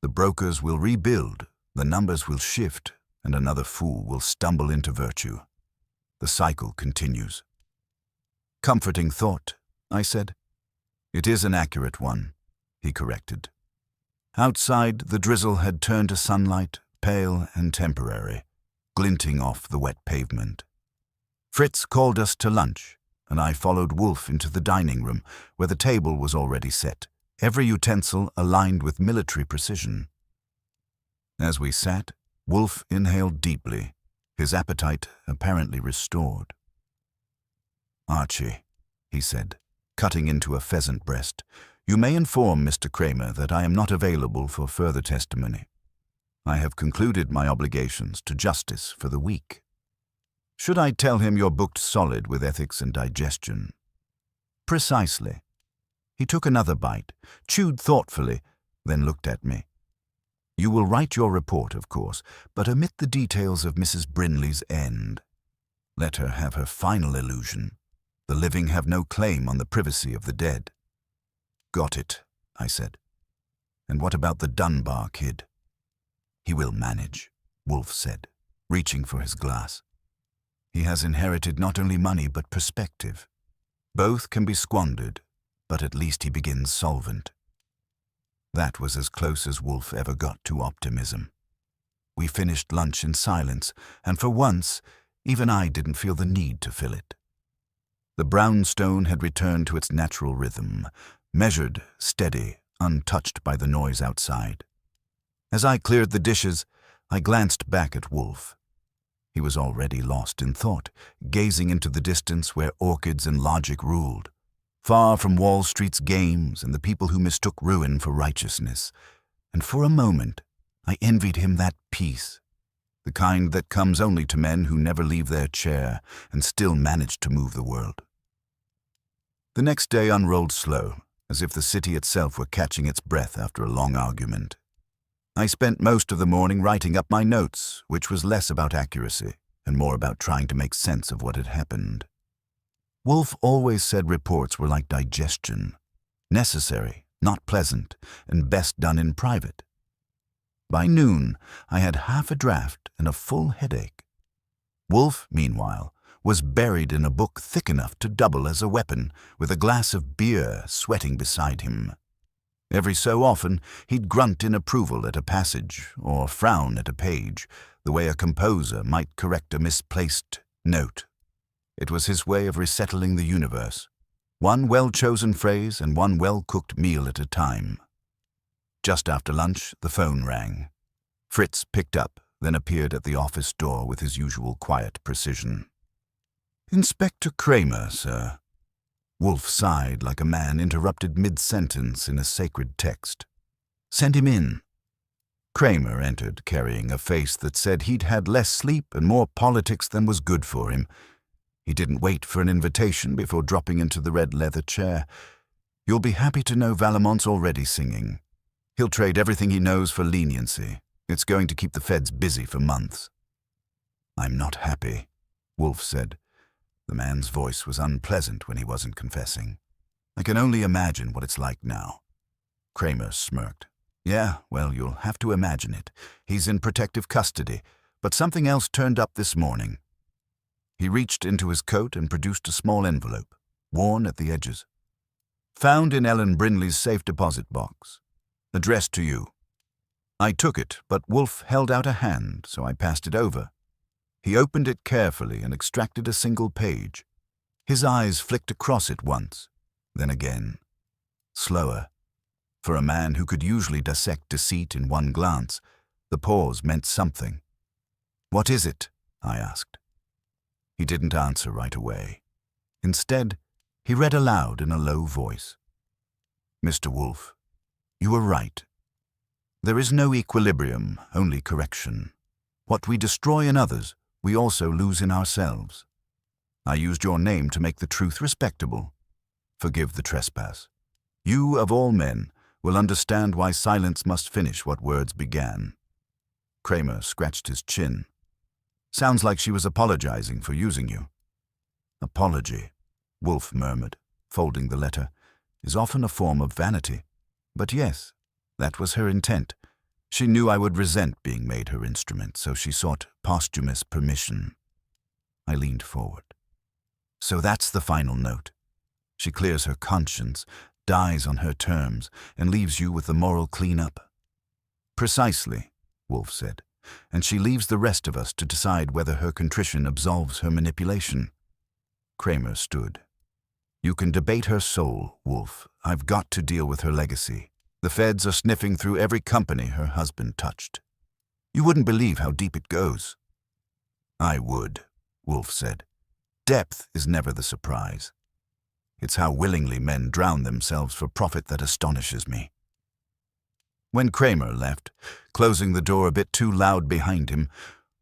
The brokers will rebuild, the numbers will shift, and another fool will stumble into virtue. The cycle continues." "Comforting thought," I said. "It is an accurate one," he corrected. Outside, the drizzle had turned to sunlight, pale and temporary, glinting off the wet pavement. Fritz called us to lunch, and I followed Wolfe into the dining room, where the table was already set, every utensil aligned with military precision. As we sat, Wolfe inhaled deeply, his appetite apparently restored. "Archie," he said, cutting into a pheasant breast, "you may inform Mr. Kramer that I am not available for further testimony. I have concluded my obligations to justice for the week. Should I tell him you're booked solid with ethics and digestion?" "Precisely." He took another bite, chewed thoughtfully, then looked at me. "You will write your report, of course, but omit the details of Mrs. Brinley's end. Let her have her final illusion. The living have no claim on the privacy of the dead." "Got it," I said. "And what about the Dunbar kid?" "He will manage," Wolfe said, reaching for his glass. "He has inherited not only money but perspective. Both can be squandered, but at least he begins solvent." That was as close as Wolfe ever got to optimism. We finished lunch in silence, and for once, even I didn't feel the need to fill it. The brownstone had returned to its natural rhythm, measured, steady, untouched by the noise outside. As I cleared the dishes, I glanced back at Wolfe. He was already lost in thought, gazing into the distance where orchids and logic ruled, far from Wall Street's games and the people who mistook ruin for righteousness. And for a moment, I envied him that peace, the kind that comes only to men who never leave their chair and still manage to move the world. The next day unrolled slow, as if the city itself were catching its breath after a long argument. I spent most of the morning writing up my notes, which was less about accuracy and more about trying to make sense of what had happened. Wolfe always said reports were like digestion, necessary, not pleasant, and best done in private. By noon, I had half a draft and a full headache. Wolfe, meanwhile, was buried in a book thick enough to double as a weapon, with a glass of beer sweating beside him. Every so often, he'd grunt in approval at a passage or frown at a page, the way a composer might correct a misplaced note. It was his way of resettling the universe, one well-chosen phrase and one well-cooked meal at a time. Just after lunch, the phone rang. Fritz picked up, then appeared at the office door with his usual quiet precision. "Inspector Kramer, sir." Wolfe sighed like a man interrupted mid-sentence in a sacred text. "Send him in." Kramer entered, carrying a face that said he'd had less sleep and more politics than was good for him. He didn't wait for an invitation before dropping into the red leather chair. "You'll be happy to know Valamont's already singing. He'll trade everything he knows for leniency. It's going to keep the feds busy for months." "I'm not happy," Wolfe said. The man's voice was unpleasant when he wasn't confessing. "I can only imagine what it's like now." Kramer smirked. "Yeah, well, you'll have to imagine it. He's in protective custody, but something else turned up this morning." He reached into his coat and produced a small envelope, worn at the edges. "Found in Ellen Brinley's safe deposit box. Addressed to you." I took it, but Wolfe held out a hand, so I passed it over. He opened it carefully and extracted a single page. His eyes flicked across it once, then again. Slower. For a man who could usually dissect deceit in one glance, the pause meant something. "What is it?" I asked. He didn't answer right away. Instead, he read aloud in a low voice. "Mr. Wolfe, you were right. There is no equilibrium, only correction. What we destroy in others, we also lose in ourselves. I used your name to make the truth respectable. Forgive the trespass. You, of all men, will understand why silence must finish what words began." Kramer scratched his chin. "Sounds like she was apologizing for using you." "Apology," Wolfe murmured, folding the letter, "is often a form of vanity. But yes, that was her intent. She knew I would resent being made her instrument, so she sought posthumous permission." I leaned forward. "So that's the final note. She clears her conscience, dies on her terms, and leaves you with the moral cleanup." "Precisely," Wolfe said, "and she leaves the rest of us to decide whether her contrition absolves her manipulation." Kramer stood. You can debate her soul, Wolfe. I've got to deal with her legacy. The feds are sniffing through every company her husband touched. You wouldn't believe how deep it goes. I would, Wolfe said. Depth is never the surprise. It's how willingly men drown themselves for profit that astonishes me. When Kramer left, closing the door a bit too loud behind him,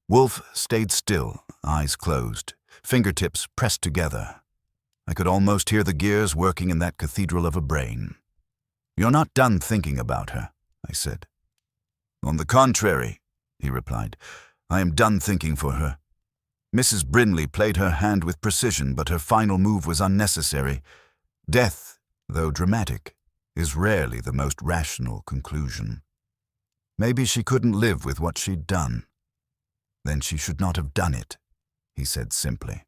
Wolfe stayed still, eyes closed, fingertips pressed together. I could almost hear the gears working in that cathedral of a brain. You're not done thinking about her, I said. On the contrary, he replied, I am done thinking for her. Mrs. Brinley played her hand with precision, but her final move was unnecessary. Death, though dramatic, is rarely the most rational conclusion. Maybe she couldn't live with what she'd done. Then she should not have done it, he said simply.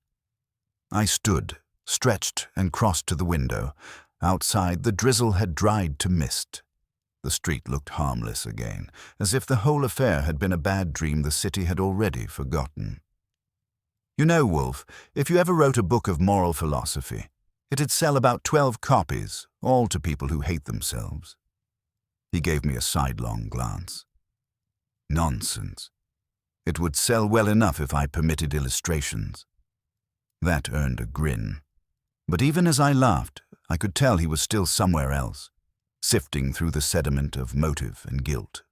I stood, stretched, and crossed to the window. Outside, the drizzle had dried to mist. The street looked harmless again, as if the whole affair had been a bad dream the city had already forgotten. You know, Wolfe, if you ever wrote a book of moral philosophy, it'd sell about 12 copies, all to people who hate themselves. He gave me a sidelong glance. Nonsense. It would sell well enough if I permitted illustrations. That earned a grin. But even as I laughed, I could tell he was still somewhere else, sifting through the sediment of motive and guilt.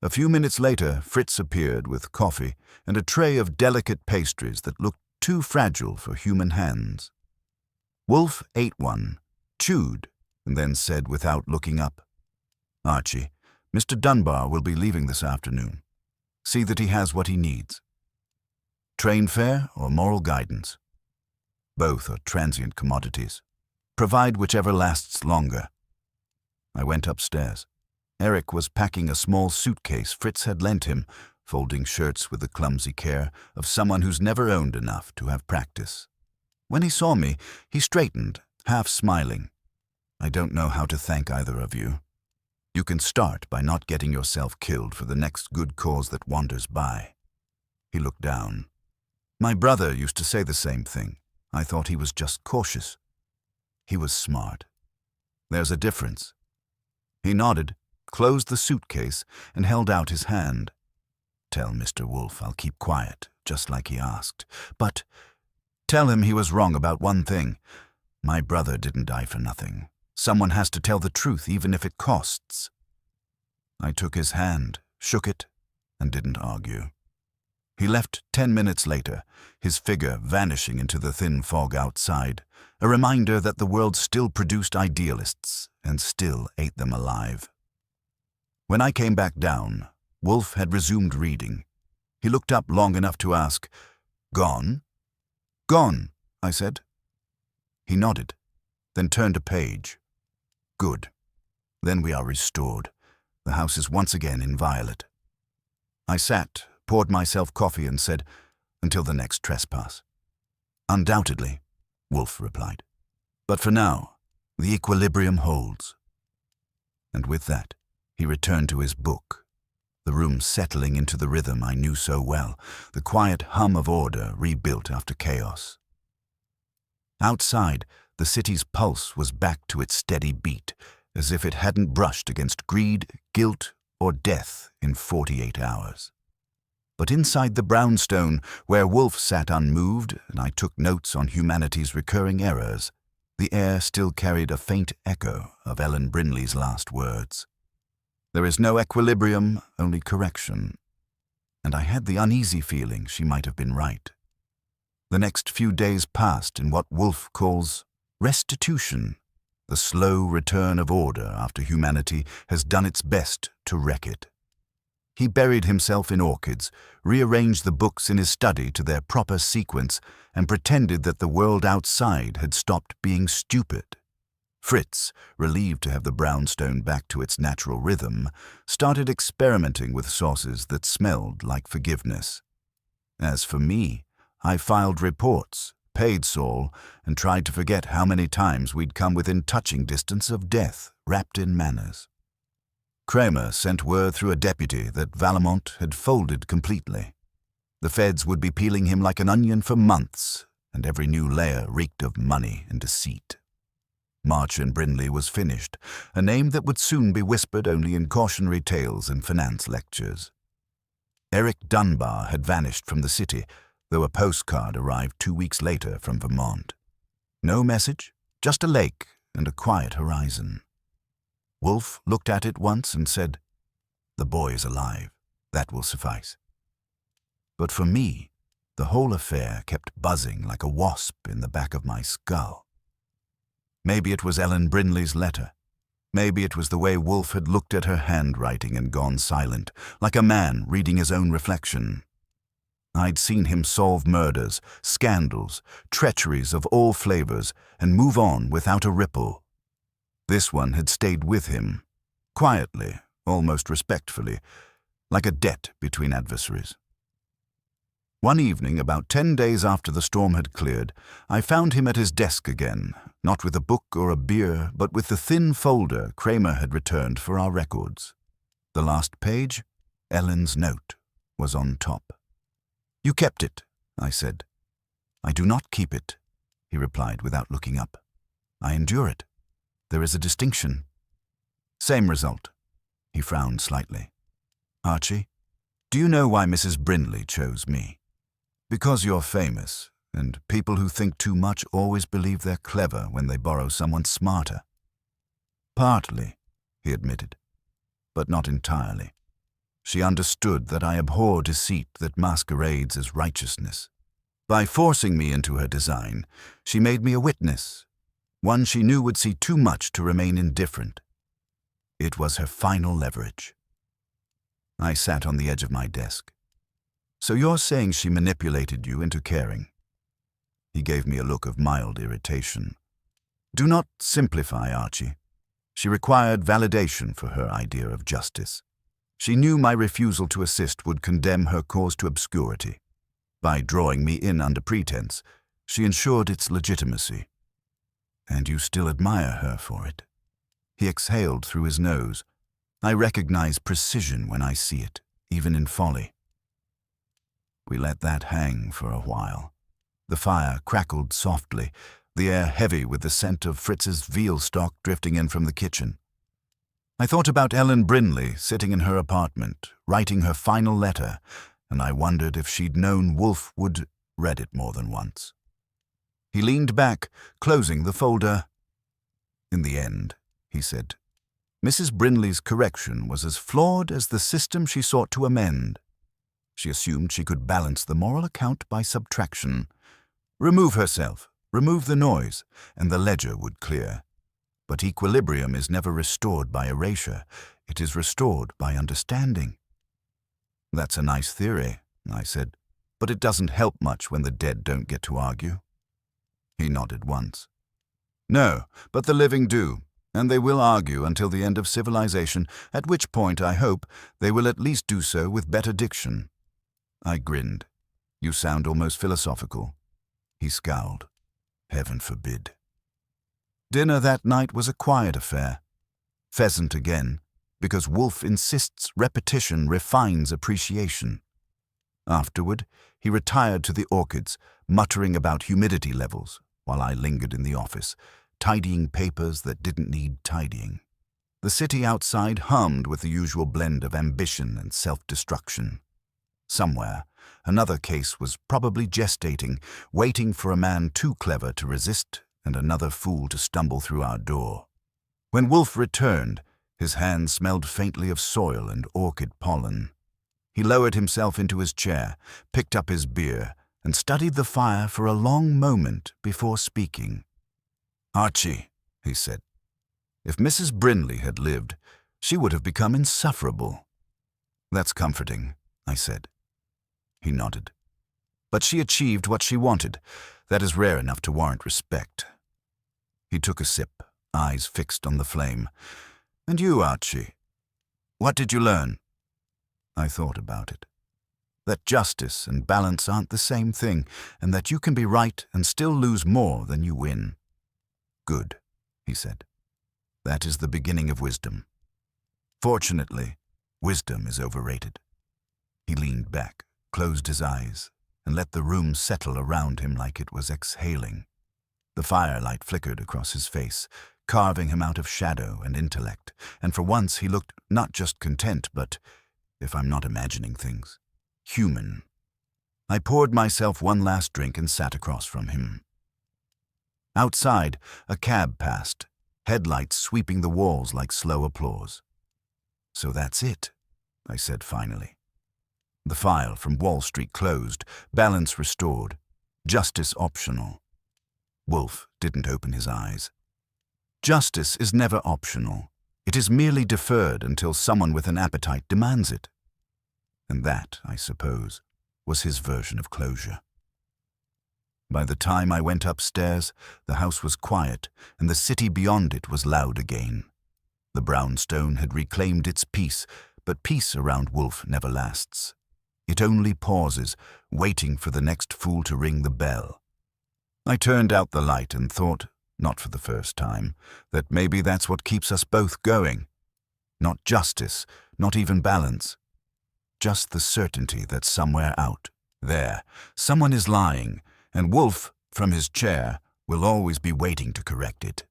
A few minutes later, Fritz appeared with coffee and a tray of delicate pastries that looked too fragile for human hands. Wolfe ate one, chewed, and then said without looking up, Archie, Mr. Dunbar will be leaving this afternoon. See that he has what he needs. Train fare or moral guidance? Both are transient commodities. Provide whichever lasts longer. I went upstairs. Eric was packing a small suitcase Fritz had lent him, folding shirts with the clumsy care of someone who's never owned enough to have practice. When he saw me, he straightened, half smiling. I don't know how to thank either of you. You can start by not getting yourself killed for the next good cause that wanders by. He looked down. My brother used to say the same thing. I thought he was just cautious. He was smart. There's a difference. He nodded, closed the suitcase, and held out his hand. Tell Mr. Wolfe I'll keep quiet, just like he asked. But tell him he was wrong about one thing. My brother didn't die for nothing. Someone has to tell the truth, even if it costs. I took his hand, shook it, and didn't argue. He left 10 minutes later, his figure vanishing into the thin fog outside, a reminder that the world still produced idealists and still ate them alive. When I came back down, Wolfe had resumed reading. He looked up long enough to ask, Gone? Gone, I said. He nodded, then turned a page. Good. Then we are restored. The house is once again inviolate. I sat, poured myself coffee and said, Until the next trespass. Undoubtedly, Wolfe replied. But for now, the equilibrium holds. And with that, he returned to his book, the room settling into the rhythm I knew so well, the quiet hum of order rebuilt after chaos. Outside, the city's pulse was back to its steady beat, as if it hadn't brushed against greed, guilt, or death in 48 hours. But inside the brownstone, where Wolfe sat unmoved and I took notes on humanity's recurring errors, the air still carried a faint echo of Ellen Brinley's last words. There is no equilibrium, only correction. And I had the uneasy feeling she might have been right. The next few days passed in what Wolfe calls restitution, the slow return of order after humanity has done its best to wreck it. He buried himself in orchids, rearranged the books in his study to their proper sequence, and pretended that the world outside had stopped being stupid. Fritz, relieved to have the brownstone back to its natural rhythm, started experimenting with sauces that smelled like forgiveness. As for me, I filed reports, paid Saul, and tried to forget how many times we'd come within touching distance of death, wrapped in manners. Kramer sent word through a deputy that Valamont had folded completely. The feds would be peeling him like an onion for months, and every new layer reeked of money and deceit. March and Brindley was finished, a name that would soon be whispered only in cautionary tales and finance lectures. Eric Dunbar had vanished from the city, though a postcard arrived 2 weeks later from Vermont. No message, just a lake and a quiet horizon. Wolfe looked at it once and said, "The boy is alive. That will suffice." But for me, the whole affair kept buzzing like a wasp in the back of my skull. Maybe it was Ellen Brindley's letter. Maybe it was the way Wolfe had looked at her handwriting and gone silent, like a man reading his own reflection. I'd seen him solve murders, scandals, treacheries of all flavors, and move on without a ripple. This one had stayed with him, quietly, almost respectfully, like a debt between adversaries. One evening, about 10 days after the storm had cleared, I found him at his desk again, not with a book or a beer, but with the thin folder Kramer had returned for our records. The last page, Ellen's note, was on top. "You kept it," I said. "I do not keep it," he replied without looking up. "I endure it. There is a distinction." "Same result." He frowned slightly. "Archie, do you know why Mrs. Brindley chose me? Because you're famous, and people who think too much always believe they're clever when they borrow someone smarter." "Partly," he admitted, "but not entirely. She understood that I abhor deceit that masquerades as righteousness. By forcing me into her design, she made me a witness, one she knew would see too much to remain indifferent. It was her final leverage." I sat on the edge of my desk. "So you're saying she manipulated you into caring?" He gave me a look of mild irritation. "Do not simplify, Archie. She required validation for her idea of justice. She knew my refusal to assist would condemn her cause to obscurity. By drawing me in under pretense, she ensured its legitimacy. And you still admire her for it." He exhaled through his nose. "I recognize precision when I see it, even in folly." We let that hang for a while. The fire crackled softly, the air heavy with the scent of Fritz's veal stock drifting in from the kitchen. I thought about Ellen Brindley sitting in her apartment, writing her final letter, and I wondered if she'd known Wolfe would read it more than once. He leaned back, closing the folder. "In the end," he said, "Mrs. Brindley's correction was as flawed as the system she sought to amend. She assumed she could balance the moral account by subtraction. Remove herself, remove the noise, and the ledger would clear. But equilibrium is never restored by erasure. It is restored by understanding." "That's a nice theory," I said, "but it doesn't help much when the dead don't get to argue." He nodded once. "No, but the living do, and they will argue until the end of civilization, at which point, I hope, they will at least do so with better diction." I grinned. "You sound almost philosophical." He scowled. "Heaven forbid." Dinner that night was a quiet affair. Pheasant again, because Wolfe insists repetition refines appreciation. Afterward, he retired to the orchids, muttering about humidity levels, while I lingered in the office, tidying papers that didn't need tidying. The city outside hummed with the usual blend of ambition and self-destruction. Somewhere, another case was probably gestating, waiting for a man too clever to resist and another fool to stumble through our door. When Wolfe returned, his hand smelled faintly of soil and orchid pollen. He lowered himself into his chair, picked up his beer, and studied the fire for a long moment before speaking. "Archie," he said, "if Mrs. Brindley had lived, she would have become insufferable." "That's comforting," I said. He nodded. "But she achieved what she wanted. That is rare enough to warrant respect." He took a sip, eyes fixed on the flame. "And you, Archie? What did you learn?" I thought about it. That justice and balance aren't the same thing, and that you can be right and still lose more than you win. "Good," he said. "That is the beginning of wisdom. Fortunately, wisdom is overrated." He leaned back, closed his eyes, and let the room settle around him like it was exhaling. The firelight flickered across his face, carving him out of shadow and intellect, and for once he looked not just content, but, if I'm not imagining things, human. I poured myself one last drink and sat across from him. Outside, a cab passed, headlights sweeping the walls like slow applause. "So that's it," I said finally. The file from Wall Street closed, balance restored, justice optional. Wolfe didn't open his eyes. Justice is never optional. It is merely deferred until someone with an appetite demands it. And that, I suppose, was his version of closure. By the time I went upstairs, the house was quiet, and the city beyond it was loud again. The brownstone had reclaimed its peace, but peace around Wolfe never lasts. It only pauses, waiting for the next fool to ring the bell. I turned out the light and thought, not for the first time, that maybe that's what keeps us both going. Not justice, not even balance. Just the certainty that somewhere out there, someone is lying, and Wolfe, from his chair, will always be waiting to correct it.